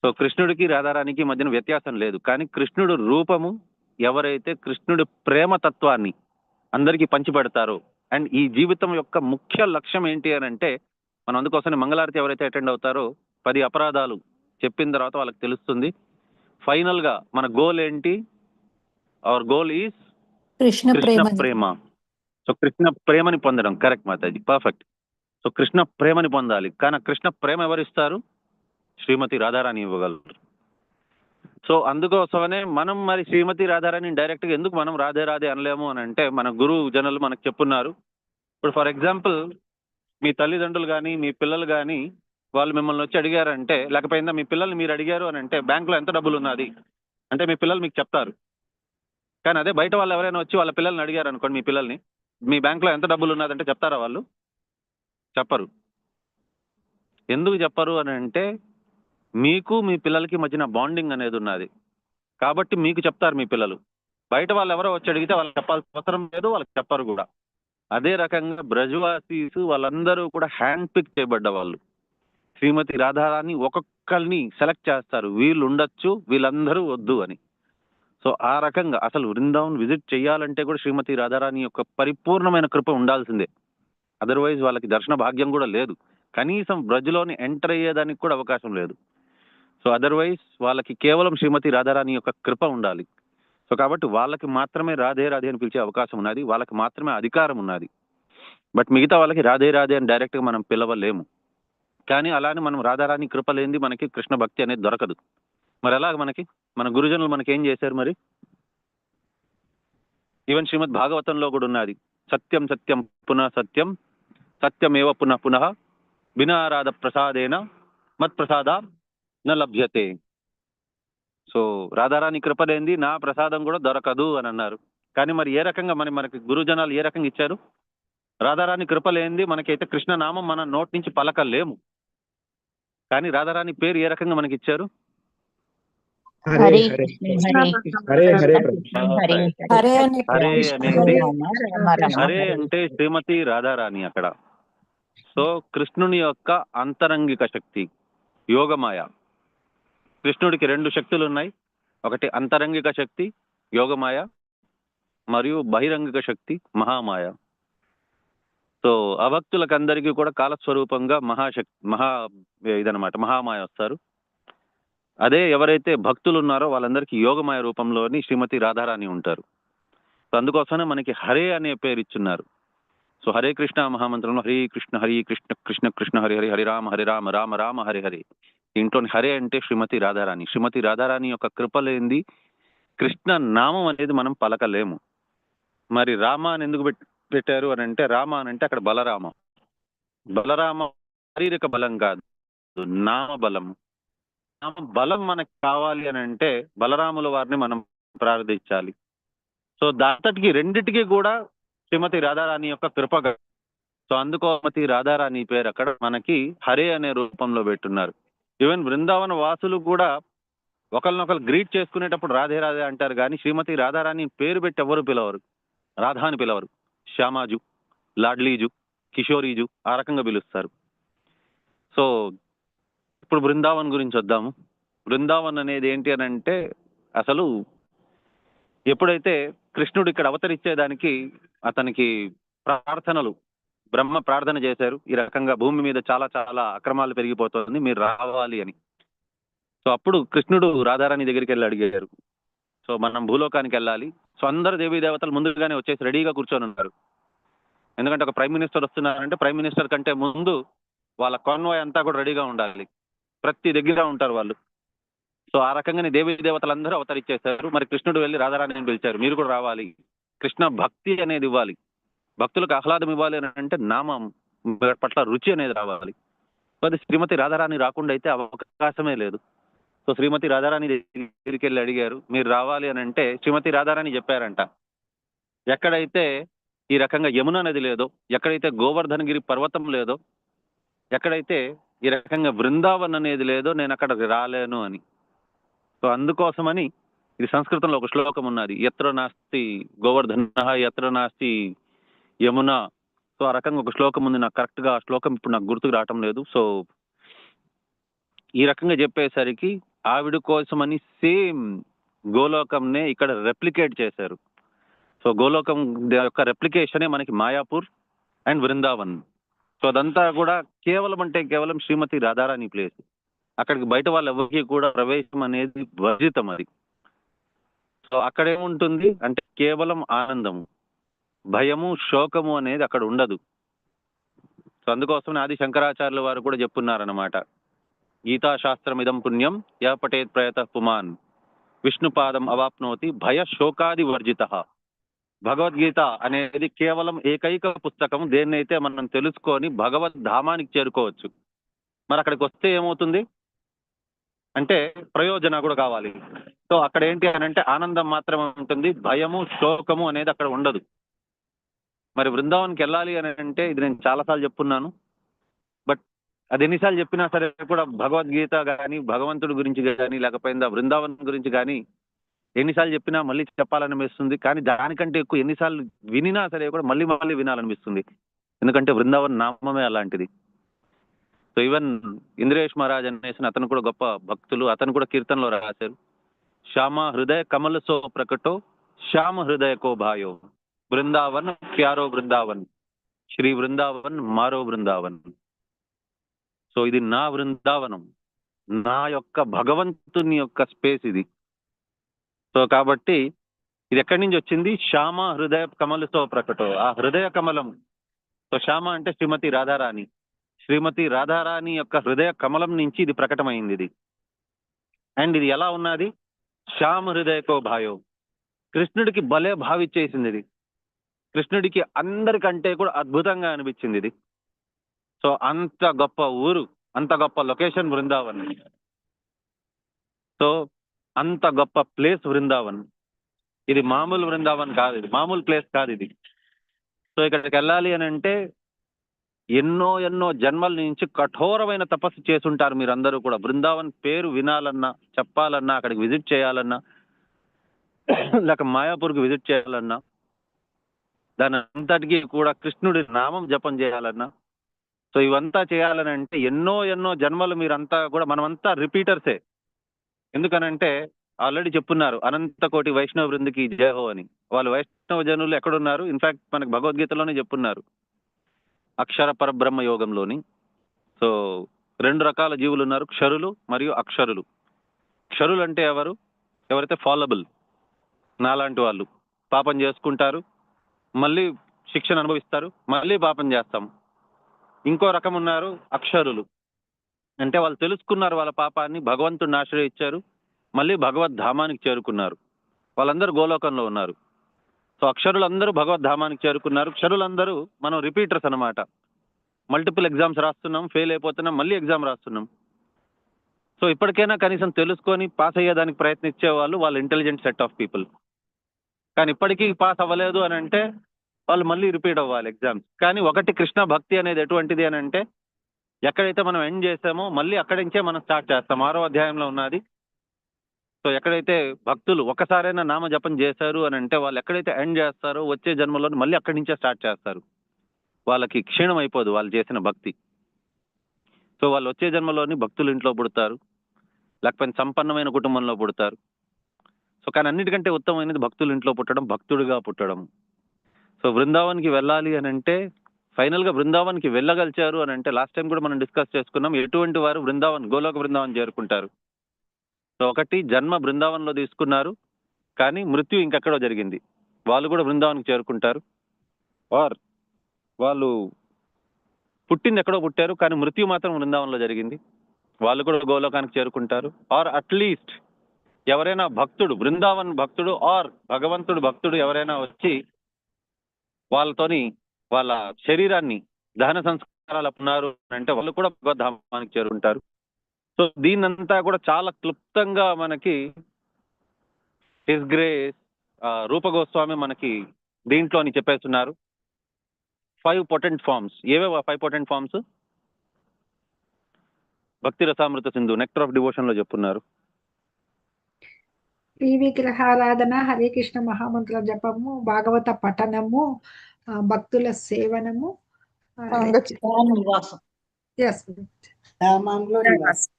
Speaker 1: సో కృష్ణుడికి రాధారాణికి మధ్యన వ్యత్యాసం లేదు, కానీ కృష్ణుడు రూపము ఎవరైతే కృష్ణుడి ప్రేమ తత్వాన్ని అందరికీ పంచిపెడతారో, అండ్ ఈ జీవితం యొక్క ముఖ్య లక్ష్యం ఏంటి అని అంటే మనం అందుకోసం మంగళారతి ఎవరైతే అటెండ్ అవుతారో 10 అపరాధాలు చెప్పిన తర్వాత వాళ్ళకి తెలుస్తుంది ఫైనల్ గా మన గోల్ ఏంటి. Hour goal is
Speaker 4: Krishna
Speaker 1: Krishna Prema. So Krishna ప్రేమని పొందడం, correct Mataji, perfect. So Krishna ప్రేమని పొందాలి, కానీ కృష్ణ ప్రేమ ఎవరిస్తారు? శ్రీమతి రాధారాణి ఇవ్వగలరు. సో అందుకోసమనే మనం మరి శ్రీమతి రాధారాణి డైరెక్ట్ గా ఎందుకు మనం రాధే రాధే అనలేము అని అంటే మన గురువు జనులు మనకు చెప్పున్నారు. ఇప్పుడు ఫర్ ఎగ్జాంపుల్ మీ తల్లిదండ్రులు కానీ మీ పిల్లలు కానీ వాళ్ళు మిమ్మల్ని వచ్చి అడిగారంటే, లేకపోయిందా మీ పిల్లల్ని మీరు అడిగారు అని అంటే బ్యాంకులో ఎంత డబ్బులు ఉన్నది అంటే మీ పిల్లలు మీకు చెప్తారు. కానీ అదే బయట వాళ్ళు ఎవరైనా వచ్చి వాళ్ళ పిల్లల్ని అడిగారు అనుకోండి, మీ పిల్లల్ని మీ బ్యాంకులో ఎంత డబ్బులు ఉన్నదంటే చెప్తారా వాళ్ళు? చెప్పరు. ఎందుకు చెప్పరు అని అంటే మీకు మీ పిల్లలకి మధ్యన బాండింగ్ అనేది ఉన్నది కాబట్టి మీకు చెప్తారు మీ పిల్లలు. బయట వాళ్ళు ఎవరో వచ్చి అడిగితే వాళ్ళకి చెప్పాల్సిన అవసరం లేదు, వాళ్ళకి చెప్పరు కూడా. అదే రకంగా బ్రజవాసీస్ వాళ్ళందరూ కూడా హ్యాండ్ పిక్ చేయబడ్డ వాళ్ళు. శ్రీమతి రాధారాణి ఒక్కొక్కరిని సెలెక్ట్ చేస్తారు, వీళ్ళు ఉండొచ్చు వీళ్ళందరూ వద్దు అని. సో ఆ రకంగా అసలు వృందావన్ విజిట్ చేయాలంటే కూడా శ్రీమతి రాధారాణి యొక్క పరిపూర్ణమైన కృప ఉండాల్సిందే. అదర్వైజ్ వాళ్ళకి దర్శన భాగ్యం కూడా లేదు, కనీసం బ్రజ్లోని ఎంటర్ అయ్యేదానికి కూడా అవకాశం లేదు. సో అదర్వైజ్ వాళ్ళకి కేవలం శ్రీమతి రాధారాణి యొక్క కృప ఉండాలి. సో కాబట్టి వాళ్ళకి మాత్రమే రాధే రాధే అని పిలిచే అవకాశం ఉన్నది, వాళ్ళకి మాత్రమే అధికారం ఉన్నది. బట్ మిగతా వాళ్ళకి రాధే రాధే అని డైరెక్ట్గా మనం పిలవలేము. కానీ అలానే మనం రాధారాణి కృప లేనిది మనకి కృష్ణ భక్తి అనేది దొరకదు. మరి అలాగ మనకి మన గురుజనులు మనకి ఏం చేశారు మరి? ఈవెన్ శ్రీమద్ భాగవతంలో కూడా ఉన్నది, సత్యం సత్యం పునః సత్యం సత్యమేవ పునః పునః బినారాధ ప్రసాదేన మత్ ప్రసాద న లభ్యతే. సో రాధారాణి కృప లేనిది నా ప్రసాదం కూడా దొరకదు అని అన్నారు. కానీ మరి ఏ రకంగా మనకి గురుజనాలు ఏ రకంగా ఇచ్చారు? రాధారాణి కృప లేనిది మనకైతే కృష్ణనామం మన నోటి నుంచి పలకలేము. కానీ రాధారాణి పేరు ఏ రకంగా మనకి ఇచ్చారు?
Speaker 6: హరే కృష్ణ హరే
Speaker 2: హరే
Speaker 6: కృష్ణ హరే
Speaker 4: హరే అని
Speaker 1: హరే
Speaker 6: కృష్ణ
Speaker 1: అనేది
Speaker 6: రామ రామ రామ
Speaker 1: హరే అంటే శ్రీమతి రాధారాణి అక్కడ. సో కృష్ణుని యొక్క అంతరంగిక శక్తి యోగమాయ. కృష్ణుడికి రెండు శక్తులు ఉన్నాయి, ఒకటి అంతరంగిక శక్తి యోగమాయ మరియు బహిరంగిక శక్తి మహామాయ. సో అభక్తులకు అందరికీ కూడా కాలస్వరూపంగా ఇదనమాట మహామాయ వస్తారు. అదే ఎవరైతే భక్తులు ఉన్నారో వాళ్ళందరికీ యోగమాయ రూపంలోని శ్రీమతి రాధారాణి ఉంటారు. సో అందుకోసమే మనకి హరే అనే పేరు ఇచ్చున్నారు. సో హరే కృష్ణ మహామంత్రంలో హరే కృష్ణ కృష్ణ కృష్ణ హరి హరి హరి రామ రామ రామ హరి హరి. దీంట్లోని హరే అంటే శ్రీమతి రాధారాణి. శ్రీమతి రాధారాణి యొక్క కృప లేనిది కృష్ణ నామం అనేది మనం పలకలేము. మరి రామ అని ఎందుకు పెట్టారు అని అంటే, రామ అని అంటే అక్కడ బలరామ శారీరక బలం కాదు, నామ బలము. నామ బలం మనకు కావాలి అని అంటే బలరాముల వారిని మనం ప్రార్థించాలి. సో దాంతటికి రెండిటికి కూడా శ్రీమతి రాధారాణి యొక్క కృప. సో అందుకో శ్రీమతి రాధారాణి పేరు అక్కడ మనకి హరే అనే రూపంలో పెట్టున్నారు. ఈవెన్ బృందావన వాసులు కూడా ఒకరినొకరు గ్రీట్ చేసుకునేటప్పుడు రాధే రాధే అంటారు, కానీ శ్రీమతి రాధారాణి పేరు పెట్టి ఎవరు పిలవరు, రాధా అని పిలవరు. శ్యామాజు, లాడ్లీజు, కిషోరీజు ఆ రకంగా పిలుస్తారు. సో ఇప్పుడు బృందావన్ గురించి వద్దాము. బృందావన్ అనేది ఏంటి అని అంటే, అసలు ఎప్పుడైతే కృష్ణుడు ఇక్కడ అవతరించేదానికి అతనికి ప్రార్థనలు బ్రహ్మ ప్రార్థన చేశారు, ఈ రకంగా భూమి మీద చాలా చాలా అక్రమాలు పెరిగిపోతుంది, మీరు రావాలి అని. సో అప్పుడు కృష్ణుడు రాధారాణి దగ్గరికి వెళ్ళి అడిగారు, సో మనం భూలోకానికి వెళ్ళాలి. సో అందరు దేవీ దేవతలు ముందుగానే వచ్చేసి రెడీగా కూర్చొని ఉన్నారు. ఎందుకంటే ఒక ప్రైమ్ మినిస్టర్ వస్తున్నారంటే ప్రైమ్ మినిస్టర్ కంటే ముందు వాళ్ళ కాన్వాయ్ అంతా కూడా రెడీగా ఉండాలి, ప్రతి దగ్గర ఉంటారు వాళ్ళు. సో ఆ రకంగానే దేవీ దేవతలందరూ అవతరించేశారు. మరి కృష్ణుడు వెళ్ళి రాధారాణిని పిలిచారు, మీరు కూడా రావాలి, కృష్ణ భక్తి అనేది ఇవ్వాలి, భక్తులకు ఆహ్లాదం ఇవ్వాలి అని అంటే నామం పట్ల రుచి అనేది రావాలి. సో అది శ్రీమతి రాధారాణి రాకుండా అయితే అవకాశమే లేదు. సో శ్రీమతి రాధారాణి దగ్గరికి వెళ్ళి అడిగారు, మీరు రావాలి అని అంటే శ్రీమతి రాధారాణి చెప్పారంట, ఎక్కడైతే ఈ రకంగా యమునా నది లేదో, ఎక్కడైతే గోవర్ధనగిరి పర్వతం లేదో, ఎక్కడైతే ఈ రకంగా బృందావన్ అనేది లేదో నేను అక్కడికి రాలేను అని. సో అందుకోసమని ఇది సంస్కృతంలో ఒక శ్లోకం ఉన్నది, ఎత్ర నాస్తి గోవర్ధన ఎత్ర నాస్తి యమున. సో ఆ రకంగా ఒక శ్లోకం ఉంది, నాకు కరెక్ట్గా ఆ శ్లోకం ఇప్పుడు నాకు గుర్తుకు రావటం లేదు. సో ఈ రకంగా చెప్పేసరికి ఆవిడ కోసమని సేమ్ గోలోకంనే ఇక్కడ రెప్లికేట్ చేశారు. సో గోలోకం యొక్క రెప్లికేషనే మనకి మాయాపూర్ అండ్ బృందావన్. సో అదంతా కూడా కేవలం అంటే కేవలం శ్రీమతి రాధారాణి ప్లేస్. అక్కడికి బయట వాళ్ళు ఎవరికి కూడా ప్రవేశం అనేది వర్జితం అది. సో అక్కడేముంటుంది అంటే కేవలం ఆనందము, భయము, శోకము అనేది అక్కడ ఉండదు. సో అందుకోసం ఆది శంకరాచార్యుల వారు కూడా చెప్పున్నారనమాట, గీతాశాస్త్రం ఇదం పుణ్యం యః పఠేత్ ప్రయతః పుమాన్ విష్ణుపాదం అవాప్నోతి భయ శోకాది వర్జిత. భగవద్గీత అనేది కేవలం ఏకైక పుస్తకం, దేన్నైతే మనం తెలుసుకొని భగవద్ ధామానికి చేరుకోవచ్చు. మరి అక్కడికి వస్తే ఏమవుతుంది అంటే ప్రయోజన కూడా కావాలి. సో అక్కడ ఏంటి అని అంటే ఆనందం మాత్రమే ఉంటుంది, భయము శోకము అనేది అక్కడ ఉండదు. మరి బృందావన్కి వెళ్ళాలి అని అంటే ఇది నేను చాలాసార్లు చెప్పున్నాను, బట్ అది ఎన్నిసార్లు చెప్పినా సరే కూడా భగవద్గీత కానీ భగవంతుడి గురించి కానీ లేకపోయిందా బృందావన్ గురించి కానీ ఎన్నిసార్లు చెప్పినా మళ్ళీ చెప్పాలనిపిస్తుంది. కానీ దానికంటే ఎక్కువ ఎన్నిసార్లు వినినా సరే కూడా మళ్ళీ మళ్ళీ వినాలనిపిస్తుంది, ఎందుకంటే బృందావన్ నామమే అలాంటిది. సో ఈవెన్ ఇంద్రేష్ మహారాజ్ అనేసి అతను కూడా గొప్ప భక్తులు, అతను కూడా కీర్తనలో రాశారు, శ్యామ హృదయ కమల సో ప్రకటో శ్యామ హృదయ కో భాయో బృందావన్ ప్యారో బృందావన్ శ్రీ బృందావన్ మారో బృందావన్. సో ఇది నా బృందావనం, నా యొక్క భగవంతుని యొక్క స్పేస్ ఇది. సో కాబట్టి ఇది ఎక్కడి నుంచి వచ్చింది, శ్యామ హృదయ కమలతో ప్రకటో, ఆ హృదయ కమలం. సో శ్యామ అంటే శ్రీమతి రాధారాణి, శ్రీమతి రాధారాణి యొక్క హృదయ కమలం నుంచి ఇది ప్రకటమైంది ఇది. అండ్ ఇది ఎలా ఉన్నది, శ్యామ హృదయకో భాయో, కృష్ణుడికి భలే భావిచ్చేసింది ఇది, కృష్ణుడికి అందరికంటే కూడా అద్భుతంగా అనిపించింది ఇది. సో అంత గొప్ప ఊరు, అంత గొప్ప లొకేషన్ బృందావన్. సో అంత గొప్ప ప్లేస్ బృందావన్. ఇది మామూలు బృందావన్ కాదు, ఇది మామూలు ప్లేస్ కాదు ఇది. సో ఇక్కడికి వెళ్ళాలి అని అంటే ఎన్నో ఎన్నో జన్మల నుంచి కఠోరమైన తపస్సు చేసుంటారు మీరందరూ కూడా. బృందావన్ పేరు వినాలన్నా, చెప్పాలన్నా, అక్కడికి విజిట్ చేయాలన్నా, లేక మాయాపూర్కి విజిట్ చేయాలన్నా, దాని అంతటికీ కూడా కృష్ణుడి నామం జపం చేయాలన్నా, సో ఇవంతా చేయాలని అంటే ఎన్నో ఎన్నో జన్మలు మీరంతా కూడా, మనమంతా రిపీటర్సే. ఎందుకనంటే ఆల్రెడీ చెప్పున్నారు, అనంత కోటి వైష్ణవ బృందికి జయహో అని. వాళ్ళు వైష్ణవ జనులు ఎక్కడున్నారు, ఇన్ఫాక్ట్ మనకు భగవద్గీతలోనే చెప్పున్నారు, అక్షర పరబ్రహ్మ యోగంలోని. సో 2 రకాల జీవులు ఉన్నారు, క్షరులు మరియు అక్షరులు. క్షరులు అంటే ఎవరు, ఎవరైతే ఫాలబుల్, నాలాంటి వాళ్ళు పాపం చేసుకుంటారు, మళ్ళీ శిక్షను అనుభవిస్తారు, మళ్ళీ పాపం చేస్తాము. ఇంకో రకం ఉన్నారు అక్షరులు, అంటే వాళ్ళు తెలుసుకున్నారు వాళ్ళ పాపాన్ని, భగవంతుడిని ఆశ్రయించారు, మళ్ళీ భగవద్ధామానికి చేరుకున్నారు. వాళ్ళందరూ గోలోకంలో ఉన్నారు. సో అక్షరులందరూ భగవద్ధామానికి చేరుకున్నారు. క్షరులందరూ మనం రిపీటర్స్ అనమాట. మల్టిపుల్ ఎగ్జామ్స్ రాస్తున్నాం, ఫెయిల్ అయిపోతున్నాం, మళ్ళీ ఎగ్జామ్ రాస్తున్నాం. సో ఇప్పటికైనా కనీసం తెలుసుకొని పాస్ అయ్యేదానికి ప్రయత్నించే వాళ్ళు ఇంటెలిజెంట్ సెట్ ఆఫ్ పీపుల్. కానీ ఇప్పటికీ పాస్ అవ్వలేదు అని అంటే వాళ్ళు మళ్ళీ రిపీట్ అవ్వాలి ఎగ్జామ్స్. కానీ ఒకటి, కృష్ణ భక్తి అనేది ఎటువంటిది అని అంటే ఎక్కడైతే మనం ఎండ్ చేసామో మళ్ళీ అక్కడి నుంచే మనం స్టార్ట్ చేస్తాం. 6వ అధ్యాయంలో ఉన్నది. సో ఎక్కడైతే భక్తులు ఒకసారైనా నామ జపం చేశారు అని అంటే వాళ్ళు ఎక్కడైతే ఎండ్ చేస్తారో వచ్చే జన్మలో మళ్ళీ అక్కడి నుంచే స్టార్ట్ చేస్తారు. వాళ్ళకి క్షీణం అయిపోదు వాళ్ళు చేసిన భక్తి. సో వాళ్ళు వచ్చే జన్మలోని భక్తుల ఇంట్లో పుడతారు, లేకపోతే సంపన్నమైన కుటుంబంలో పుడతారు. సో కానీ అన్నిటికంటే ఉత్తమమైనది భక్తుల ఇంట్లో పుట్టడం, భక్తుడిగా పుట్టడం. సో బృందావన్కి వెళ్ళాలి అని అంటే ఫైనల్గా బృందావన్కి వెళ్ళగలిచారు అని అంటే లాస్ట్ టైం కూడా మనం డిస్కస్ చేసుకున్నాం, ఎటువంటి వారు బృందావన్, గోలోక బృందావన్ చేరుకుంటారు. సో ఒకటి, జన్మ బృందావన్లో తీసుకున్నారు కానీ మృత్యు ఇంకెక్కడో జరిగింది, వాళ్ళు కూడా బృందావన్కి చేరుకుంటారు. ఆర్ వాళ్ళు పుట్టింది ఎక్కడో పుట్టారు కానీ మృత్యు మాత్రం బృందావన్లో జరిగింది, వాళ్ళు కూడా గోలోకానికి చేరుకుంటారు. ఆర్ అట్లీస్ట్ ఎవరైనా భక్తుడు, బృందావన్ భక్తుడు ఆర్ భగవంతుడు భక్తుడు ఎవరైనా వచ్చి వాళ్ళతోని వాళ్ళ శరీరాన్ని దహన సంస్కారాలు ఉన్నారు అంటే వాళ్ళు కూడా భగవద్ధామానికి చేరుకుంటారు. సో దీన్నంతా కూడా చాలా క్లుప్తంగా మనకి హిస్ గ్రేస్ రూప గోస్వామి మనకి దీంట్లోని చెప్పేస్తున్నారు. 5 పొటెంట్ ఫార్మ్స్. ఏవేవో 5 పొటెంట్ ఫార్మ్స్? భక్తి రసామృత సింధు, నెక్టర్ ఆఫ్ డివోషన్ లో చెప్పున్నారు.
Speaker 7: శ్రీ విగ్రహారాధన, హరే కృష్ణ మహామంత్ర జపము, భాగవత పఠనము, భక్తుల సేవనము,
Speaker 6: నివాసం,
Speaker 7: yes,
Speaker 3: ధామంలో నివాసం.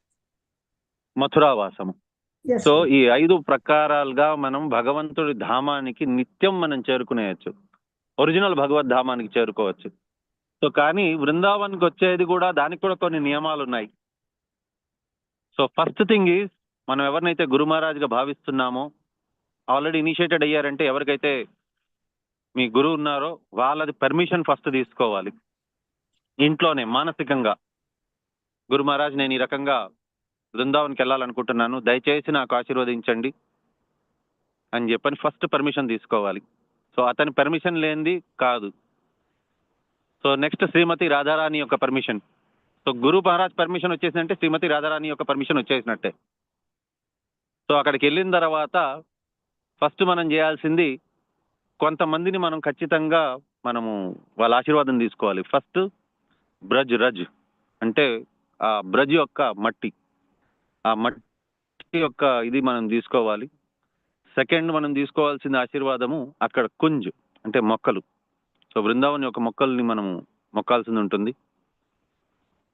Speaker 1: మథురావాసము.
Speaker 7: yes,
Speaker 1: సో ఈ 5 ప్రకారాలుగా మనం భగవంతుడి ధామానికి నిత్యం మనం చేరుకునేయచ్చు, ఒరిజినల్ భగవద్ధామానికి చేరుకోవచ్చు. సో కానీ బృందావన్కి వచ్చేది కూడా దానికి కూడా కొన్ని నియమాలు ఉన్నాయి. సో ఫస్ట్ థింగ్ ఈజ్, మనం ఎవరినైతే గురు మహారాజ్గా భావిస్తున్నామో, ఆల్రెడీ ఇనిషియేటెడ్ అయ్యారంటే ఎవరికైతే మీ గురువు ఉన్నారో వాళ్ళది పర్మిషన్ ఫస్ట్ తీసుకోవాలి ఇంట్లోనే మానసికంగా. గురు మహారాజ్, నేను ఈ రకంగా బృందావన్కి వెళ్ళాలనుకుంటున్నాను, దయచేసి నాకు ఆశీర్వదించండి, అని చెప్పని ఫస్ట్ పర్మిషన్ తీసుకోవాలి. సో అతని పర్మిషన్ లేనిది కాదు. సో నెక్స్ట్ శ్రీమతి రాధారాణి యొక్క పర్మిషన్. సో గురు మహారాజ్ పర్మిషన్ వచ్చేసిందంటే శ్రీమతి రాధారాణి యొక్క పర్మిషన్ వచ్చేసినట్టే. సో అక్కడికి వెళ్ళిన తర్వాత ఫస్ట్ మనం చేయాల్సింది కొంతమందిని మనం ఖచ్చితంగా మనము వాళ్ళ ఆశీర్వాదం తీసుకోవాలి. ఫస్ట్ రజ్ అంటే ఆ బ్రజ్ యొక్క మట్టి, ఆ మట్టి యొక్క ఇది మనం తీసుకోవాలి. సెకండ్ మనం తీసుకోవాల్సిన ఆశీర్వాదము అక్కడ కుంజ్ అంటే మొక్కలు. సో బృందావన్ యొక్క మొక్కల్ని మనము మొక్కాల్సింది ఉంటుంది.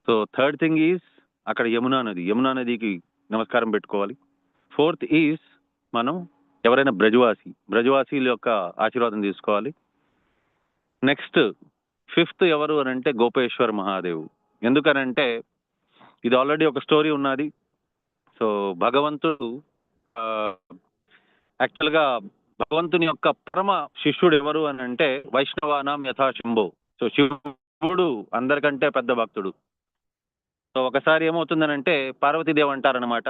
Speaker 1: సో థర్డ్ థింగ్ ఈజ్ అక్కడ యమునా నదికి నమస్కారం పెట్టుకోవాలి. ఫోర్త్ ఈజ్ మనం ఎవరైనా బ్రజవాసీల యొక్క ఆశీర్వాదం తీసుకోవాలి. నెక్స్ట్ ఫిఫ్త్ ఎవరు అని అంటే గోపేశ్వర్ మహాదేవ్. ఎందుకనంటే ఇది ఆల్రెడీ ఒక స్టోరీ ఉన్నది. సో భగవంతుడు యాక్చువల్గా భగవంతుని యొక్క పరమ శిష్యుడు ఎవరు అని అంటే వైష్ణవానాం యథా శంభో. సో శివుడు అందరికంటే పెద్ద భక్తుడు. సో ఒకసారి ఏమవుతుందనంటే పార్వతీదేవి అంటారనమాట,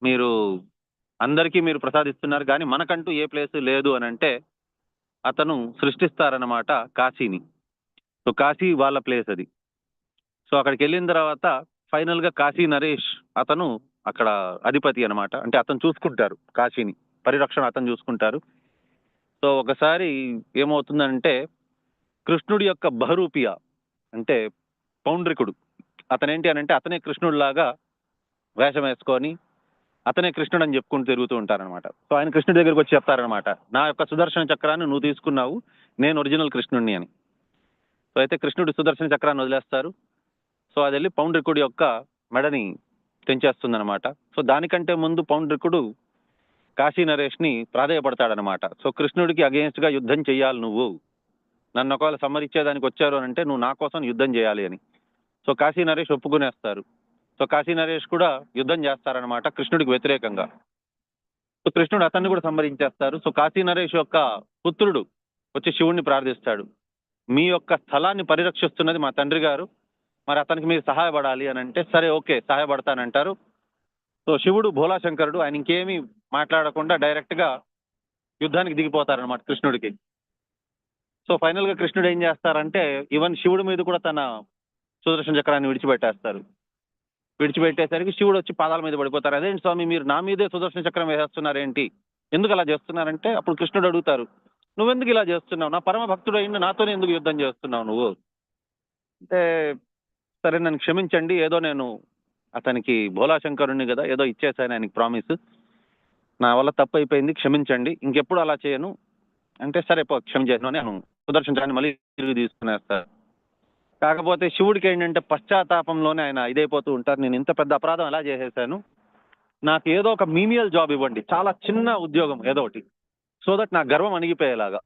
Speaker 1: మీరు అందరికీ మీరు ప్రసాదిస్తున్నారు కానీ మనకంటూ ఏ ప్లేస్ లేదు అని అంటే అతను సృష్టిస్తారనమాట కాశీని. సో కాశీ వాళ్ళ ప్లేస్ అది. సో అక్కడికి వెళ్ళిన తర్వాత ఫైనల్ గా కాశీ నరేష్ అతను అక్కడ అధిపతి అనమాట. అంటే అతను చూసుకుంటారు కాశీని, పరిరక్షణ అతను చూసుకుంటారు. సో ఒకసారి ఏమవుతుందంటే కృష్ణుడి యొక్క బహరూపియ అంటే పౌండ్రికుడు అతనేంటి అని అంటే అతనే కృష్ణుడిలాగా వేషం వేసుకొని అతనే కృష్ణుడు అని చెప్పుకుంటూ తిరుగుతూ ఉంటారనమాట. సో ఆయన కృష్ణుడి దగ్గరికి వచ్చి చెప్తారనమాట, నా యొక్క సుదర్శన చక్రాన్ని నువ్వు తీసుకున్నావు, నేను ఒరిజినల్ కృష్ణుడిని అని. సో అయితే కృష్ణుడి సుదర్శన చక్రాన్ని వదిలేస్తారు. సో అది వెళ్ళి పౌండ్రికుడి యొక్క మెడని తెంచేస్తుంది అనమాట. సో దానికంటే ముందు పౌండ్రికుడు కాశీ నరేష్ ని ప్రాధేయపడతాడనమాట. సో కృష్ణుడికి అగేన్స్ట్ గా యుద్ధం చెయ్యాలి, నువ్వు నన్ను ఒకవేళ సమ్మరించేదానికి వచ్చారు అని అంటే నువ్వు నా కోసం యుద్ధం చేయాలి అని. సో కాశీ నరేష్ ఒప్పుకునేస్తారు. సో కాశీ నరేష్ కూడా యుద్ధం చేస్తారనమాట కృష్ణుడికి వ్యతిరేకంగా. సో కృష్ణుడు అతన్ని కూడా సంహరించేస్తారు. సో కాశీ నరేష్ యొక్క పుత్రుడు వచ్చి శివుణ్ణి ప్రార్థిస్తాడు, మీ యొక్క స్థలాన్ని పరిరక్షిస్తున్నది మా తండ్రి గారు, మరి అతనికి మీరు సహాయపడాలి అని అంటే సరే ఓకే సహాయపడతానంటారు. సో శివుడు భోలాశంకరుడు, ఆయన ఇంకేమీ మాట్లాడకుండా డైరెక్ట్ గా యుద్ధానికి దిగిపోతారనమాట కృష్ణుడికి. సో ఫైనల్ గా కృష్ణుడు ఏం చేస్తారంటే ఈవెన్ శివుడి మీద కూడా తన సుదర్శన చక్రాన్ని విడిచిపెట్టేస్తారు. విడిచిపెట్టేసరికి శివుడు వచ్చి పాదాల మీద పడిపోతారు. అదేంటి స్వామి మీరు నా మీదే సుదర్శన చక్రం వేసేస్తున్నారేంటి, ఎందుకు అలా చేస్తున్నారంటే అప్పుడు కృష్ణుడు అడుగుతారు, నువ్వెందుకు ఇలా చేస్తున్నావు, నా పరమ భక్తుడు అయింది నాతోనే ఎందుకు యుద్ధం చేస్తున్నావు నువ్వు అంటే, సరే నన్ను క్షమించండి, ఏదో నేను అతనికి భోలాశంకరుణ్ణి కదా ఏదో ఇచ్చేసాను ఆయనకి ప్రామిస్, నా వల్ల తప్పు అయిపోయింది క్షమించండి, ఇంకెప్పుడు అలా చేయను అంటే సరే క్షమించేను అని సుదర్శన చక్రాన్ని మళ్ళీ తిరిగి తీసుకునేస్తారు. కాకపోతే శివుడికి ఏంటంటే పశ్చాత్తాపంలోనే ఆయన ఇదైపోతూ ఉంటారు, నేను ఇంత పెద్ద అపరాధం ఎలా చేసేసాను, నాకు ఏదో ఒక మీనియల్ జాబ్ ఇవ్వండి, చాలా చిన్న ఉద్యోగం ఏదో ఒకటి, సో దట్ నా గర్వం అణిగిపోయేలాగా.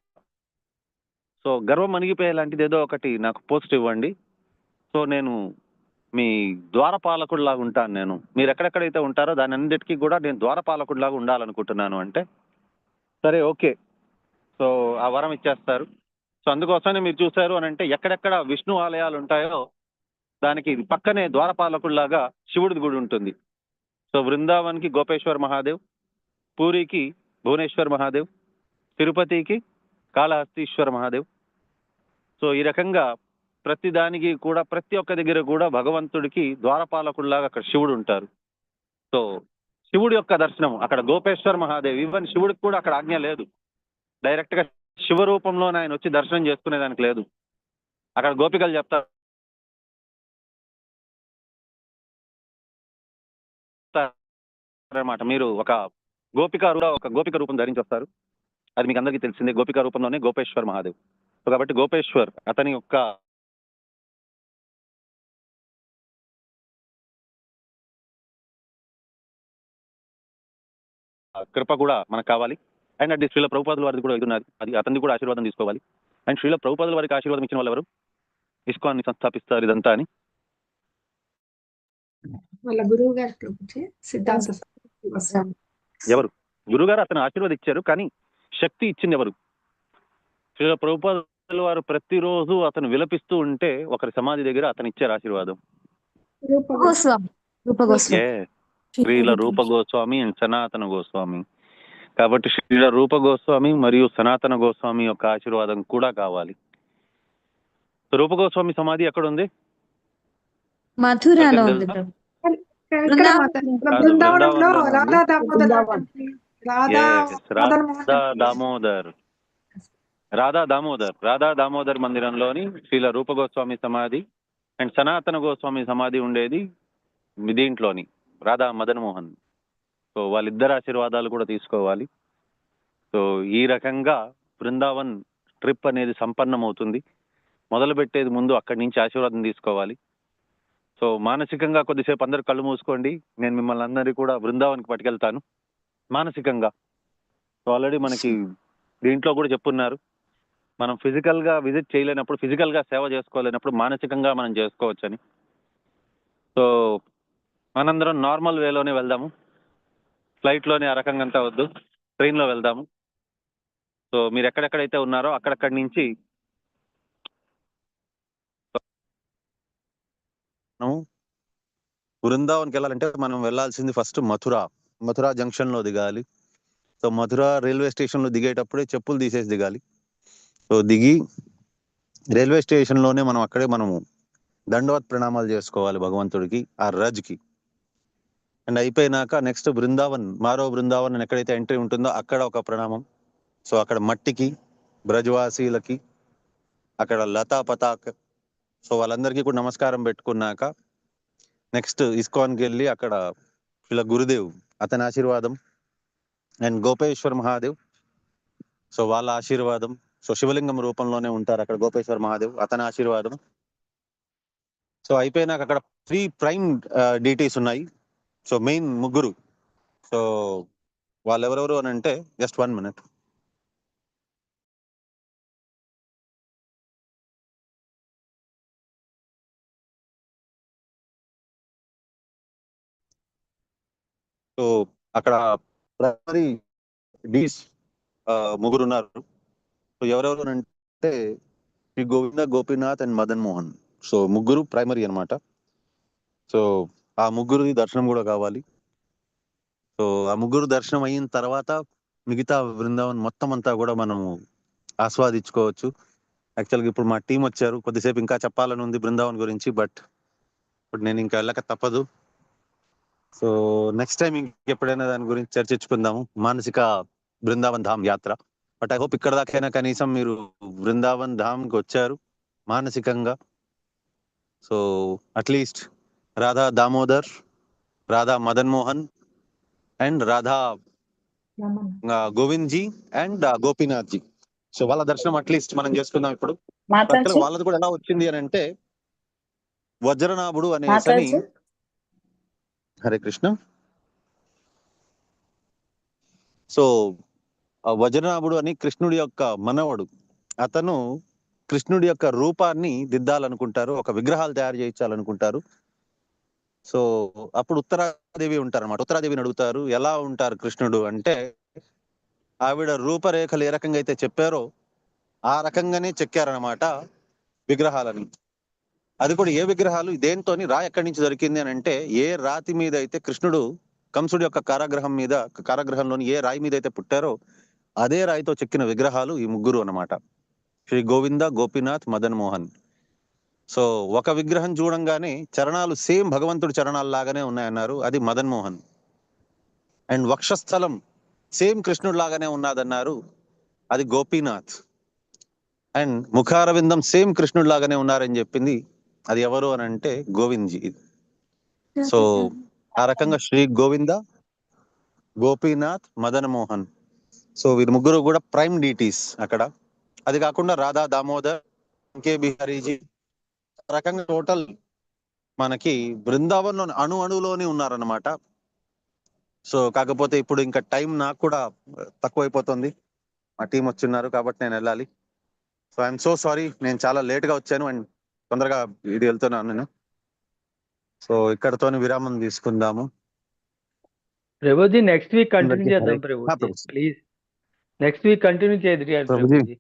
Speaker 1: సో గర్వం అణిగిపోయేలాంటిది ఏదో ఒకటి నాకు పోస్ట్ ఇవ్వండి, సో నేను మీ ద్వారపాలకుడిలాగా ఉంటాను, నేను మీరు ఎక్కడెక్కడైతే ఉంటారో దాని అన్నిటికీ కూడా నేను ద్వారపాలకుడిలాగా ఉండాలనుకుంటున్నాను అంటే సరే ఓకే. సో ఆ వరం ఇచ్చేస్తారు. సో అందుకోసమే మీరు చూసారు అని అంటే ఎక్కడెక్కడ విష్ణు ఆలయాలు ఉంటాయో దానికి పక్కనే ద్వారపాలకుడిలాగా శివుడి గుడి ఉంటుంది. సో బృందావన్కి గోపేశ్వర్ మహాదేవ్, పూరికి భువనేశ్వర్ మహాదేవ్, తిరుపతికి కాళహస్తీశ్వర మహాదేవ్. సో ఈ రకంగా ప్రతి దానికి కూడా ప్రతి ఒక్క దగ్గర కూడా భగవంతుడికి ద్వారపాలకుడిలాగా అక్కడ శివుడు ఉంటారు. సో శివుడి యొక్క దర్శనం అక్కడ గోపేశ్వర్ మహాదేవ్, ఈవెన్ శివుడికి కూడా అక్కడ ఆజ్ఞ లేదు, డైరెక్ట్ గా శివ రూపంలోనే ఆయన వచ్చి దర్శనం చేసుకునేదానికి లేదు. అక్కడ గోపికలు చెప్తారు అన్నమాట, మీరు ఒక గోపిక రూపం ధరించి వస్తారు, అది మీకు అందరికీ తెలిసిందే, గోపిక రూపంలోనే గోపేశ్వర్ మహాదేవ్. సో కాబట్టి గోపేశ్వర్ అతని యొక్క కృప కూడా మనకు కావాలి. అండ్ అది శ్రీల ప్రభుపాదుల వారిది కూడా ఉన్నది, అది అతన్ని కూడా ఆశీర్వాదం తీసుకోవాలి. అండ్ శ్రీల ప్రభుపాదుల వారికి ఆశీర్వాదం ఇచ్చిన వాళ్ళు ఎవరు, ఇస్కాన్ని సంస్థాపిస్తారు ఇదంతా అని
Speaker 7: వాళ్ళ గురువు గారు సిద్ధాంత
Speaker 1: ఎవరు గురుగారు అతను ఆశీర్వాదించారు, కానీ శక్తి ఇచ్చింది ఎవరు, శ్రీల ప్రభుపాదుల వారు ప్రతిరోజు అతను విలపిస్తూ ఉంటే ఒకరి సమాధి దగ్గర అతను ఇచ్చారు ఆశీర్వాదం. శ్రీల రూప గోస్వామి అండ్ సనాతన గోస్వామి. కాబట్టి శ్రీల రూప గోస్వామి మరియు సనాతన గోస్వామి యొక్క ఆశీర్వాదం కూడా కావాలి. రూప గోస్వామి సమాధి ఎక్కడ ఉంది?
Speaker 8: మథురాలో
Speaker 1: ఎవరికైనా
Speaker 8: ఉంది
Speaker 1: తెలుసా?
Speaker 8: ప్రభు.
Speaker 7: ఇక్కడ బృందావనంలో రాధా దామోదర్ రాధా మదన్ మోహన్
Speaker 1: రాధా దామోదర్ మందిరంలోని శ్రీల రూప గోస్వామి సమాధి అండ్ సనాతన గోస్వామి సమాధి ఉండేది దీంట్లోని రాధా మదన్ మోహన్. సో వాళ్ళిద్దరు ఆశీర్వాదాలు కూడా తీసుకోవాలి. సో ఈ రకంగా బృందావన్ ట్రిప్ అనేది సంపన్నమవుతుంది. మొదలు పెట్టేది ముందు అక్కడి నుంచి ఆశీర్వాదం తీసుకోవాలి. సో మానసికంగా కొద్దిసేపు అందరు కళ్ళు మూసుకోండి. నేను మిమ్మల్ని అందరినీ కూడా బృందావన్కి పట్టుకెళ్తాను మానసికంగా. సో ఆల్రెడీ మనకి దీంట్లో కూడా చెప్పున్నారు, మనం ఫిజికల్ గా విజిట్ చేయలేనప్పుడు, ఫిజికల్ గా సేవ చేసుకోలేనప్పుడు మానసికంగా మనం చేసుకోవచ్చని. సో మనందరం నార్మల్ వేలోనే వెళ్దాము. ఫ్లైట్ లోనే ఆ రకంగా అంతా వద్దు, ట్రైన్ లో వెళ్దాము. సో మీరు ఎక్కడెక్కడైతే ఉన్నారో అక్కడక్కడి నుంచి బృందావన్కి వెళ్ళాలంటే మనం వెళ్ళాల్సింది ఫస్ట్ మథురా జంక్షన్ లో దిగాలి. సో మథురా రైల్వే స్టేషన్ లో దిగేటప్పుడే చెప్పులు తీసేసి దిగాలి. సో దిగి రైల్వే స్టేషన్ లోనే మనము దండవత్ ప్రణామాలు చేసుకోవాలి భగవంతుడికి, ఆ రజ్కి. అండ్ అయిపోయినాక నెక్స్ట్ మారో బృందావన్ ఎక్కడైతే ఎంట్రీ ఉంటుందో అక్కడ ఒక ప్రణామం. సో అక్కడ మట్టికి, బ్రజవాసీలకి, అక్కడ లతా పతాక్, సో వాళ్ళందరికీ కూడా నమస్కారం పెట్టుకున్నాక నెక్స్ట్ ఇస్కాన్కి వెళ్ళి అక్కడ ఇలా గురుదేవ్ అతని ఆశీర్వాదం అండ్ గోపేశ్వర్ మహాదేవ్, సో వాళ్ళ ఆశీర్వాదం. సో శివలింగం రూపంలోనే ఉంటారు అక్కడ గోపేశ్వర్ మహాదేవ్, అతని ఆశీర్వాదం. సో అయిపోయినాక అక్కడ 3 ప్రైమ్ డీటీస్ ఉన్నాయి. సో మెయిన్ ముగ్గురు. సో వాళ్ళు ఎవరెవరు అని అంటే జస్ట్ 1 minute. సో అక్కడ ప్రైమరీ డీస్ ముగ్గురు ఉన్నారు. సో ఎవరెవరు అంటే శ్రీ గోవింద, గోపీనాథ్ అండ్ మదన్ మోహన్. సో ముగ్గురు ప్రైమరీ అన్నమాట. సో ఆ ముగ్గురు దర్శనం కూడా కావాలి. సో ఆ ముగ్గురు దర్శనం అయిన తర్వాత మిగతా బృందావన్ మొత్తం అంతా కూడా మనము ఆస్వాదించుకోవచ్చు. యాక్చువల్గా ఇప్పుడు మా టీం వచ్చారు, కొద్దిసేపు ఇంకా చెప్పాలని ఉంది బృందావన్ గురించి, బట్ ఇప్పుడు నేను ఇంకా వెళ్ళక తప్పదు. సో నెక్స్ట్ టైం ఇంకెప్పుడైనా దాని గురించి చర్చించుకుందాము, మానసిక బృందావన్ ధామ్ యాత్ర. బట్ ఐ హోప్ ఇక్కడ దాకైనా కనీసం మీరు బృందావన్ ధామ్కి వచ్చారు మానసికంగా. So at least Radha Damodar, Radha Madan Mohan and Radha Govind ji and Gopinath ji, so వాళ్ళ దర్శనం అట్లీస్ట్ మనం చేసుకుందాం ఇప్పుడు.
Speaker 6: మాతాజీ
Speaker 1: వాళ్ళది కూడా ఎలా వచ్చింది అని అంటే వజ్రనాభుడు అనేసని.
Speaker 6: మాతాజీ
Speaker 1: హరే కృష్ణ. సో వజ్రనాభుడు అని కృష్ణుడి యొక్క మనవడు. అతను కృష్ణుడి యొక్క రూపాన్ని దిద్దాలనుకుంటారు, ఒక విగ్రహాలు తయారు చేయించాలనుకుంటారు. సో అప్పుడు ఉత్తరాదేవి ఉంటారు అన్నమాట. ఉత్తరాదేవిని అడుగుతారు ఎలా ఉంటారు కృష్ణుడు అంటే, ఆవిడ రూపరేఖలు ఏ రకంగా అయితే చెప్పారో ఆ రకంగానే చెక్కారనమాట విగ్రహాలని. అది కూడా ఏ విగ్రహాలు, దేంతోని, రాయి ఎక్కడి నుంచి దొరికింది అని అంటే, ఏ రాతి మీద అయితే కృష్ణుడు కంసుడి యొక్క కారాగృహంలోని ఏ రాయి మీద అయితే పుట్టారో అదే రాయితో చెక్కిన విగ్రహాలు ఈ ముగ్గురు అన్నమాట, శ్రీ గోవింద, గోపీనాథ్, మదన్ మోహన్. సో ఒక విగ్రహం చూడంగానే చరణాలు సేమ్ భగవంతుడి చరణాలు లాగానే ఉన్నాయన్నారు, అది మదన్ మోహన్. అండ్ వక్షస్థలం సేమ్ కృష్ణుడు లాగానే ఉన్నదన్నారు, అది గోపీనాథ్. అండ్ ముఖారవిందం సేమ్ కృష్ణుడు లాగానే ఉన్నారని చెప్పింది, అది ఎవరు అని అంటే గోవింద్జీ. సో ఆ రకంగా శ్రీ గోవింద, గోపీనాథ్, మదన్ మోహన్, సో వీరు ముగ్గురు కూడా ప్రైమ్ డీటీస్ అక్కడ. అది కాకుండా రాధా దామోదర్, కే బిహారీజీ, ఆ రకంగా టోటల్ మనకి బృందావన్లో అణువులోనే ఉన్నారన్నమాట. సో కాకపోతే ఇప్పుడు ఇంకా టైం నాకు కూడా తక్కువైపోతుంది, మా టీం వచ్చిన్నారు కాబట్టి నేను వెళ్ళాలి. సో ఐఎమ్ సో సారీ, నేను చాలా లేట్ గా వచ్చాను అండ్ తొందరగా ఇది వెళ్తున్నాను నేను. సో ఇక్కడతోని విరామం తీసుకుందాము.
Speaker 9: ప్రభుజీ నెక్స్ట్ వీక్ కంటిన్యూ చేద్దాం
Speaker 1: Hare.
Speaker 9: Prabhuji,
Speaker 1: Prabhuji.
Speaker 9: Please next week continue చేయదు
Speaker 1: ప్రభుజీ.
Speaker 9: ప్రభుజీ.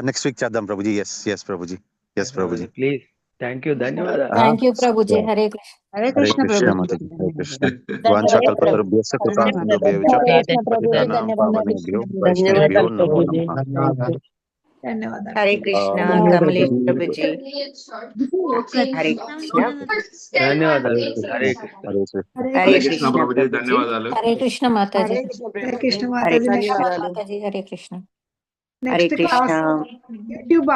Speaker 1: నెక్స్ట్ వీక్ చేద్దాం Prabhuji. Yes Prabhuji. Yes Prabhuji.
Speaker 9: Please, thank you, ధన్యవాదాలు.
Speaker 4: Thank you Prabhuji. హరే కృష్ణ.
Speaker 6: హరే
Speaker 1: హరే
Speaker 6: కృష్ణ
Speaker 1: కృష్ణ
Speaker 6: ప్రభు.
Speaker 1: మాతాజీ. హరే కృష్ణ. కృష్ణ వాంఛాకల్పతరుభ్యశ్చ కృపాసింధుభ్యశ్చ పతితానాం పావనేభ్యో వైష్ణవేభ్యో నమో నమః.
Speaker 7: ధన్యవాదాలు.
Speaker 3: హరే కృష్ణ కమలేష్ ప్రభుజీ. హరే కృష్ణ.
Speaker 9: ధన్యవాదాలు. హరే కృష్ణ.
Speaker 1: హరే కృష్ణ.
Speaker 3: హరే కృష్ణ
Speaker 8: ప్రభుజీ ధన్యవాదాలు.
Speaker 4: Hare Krishna Mataji.
Speaker 7: Hare Krishna
Speaker 3: Hare
Speaker 7: Mataji.
Speaker 3: Krishna.
Speaker 4: Mataji Hare Krishna.
Speaker 3: Hare
Speaker 7: next
Speaker 3: Krishna.
Speaker 7: Class YouTube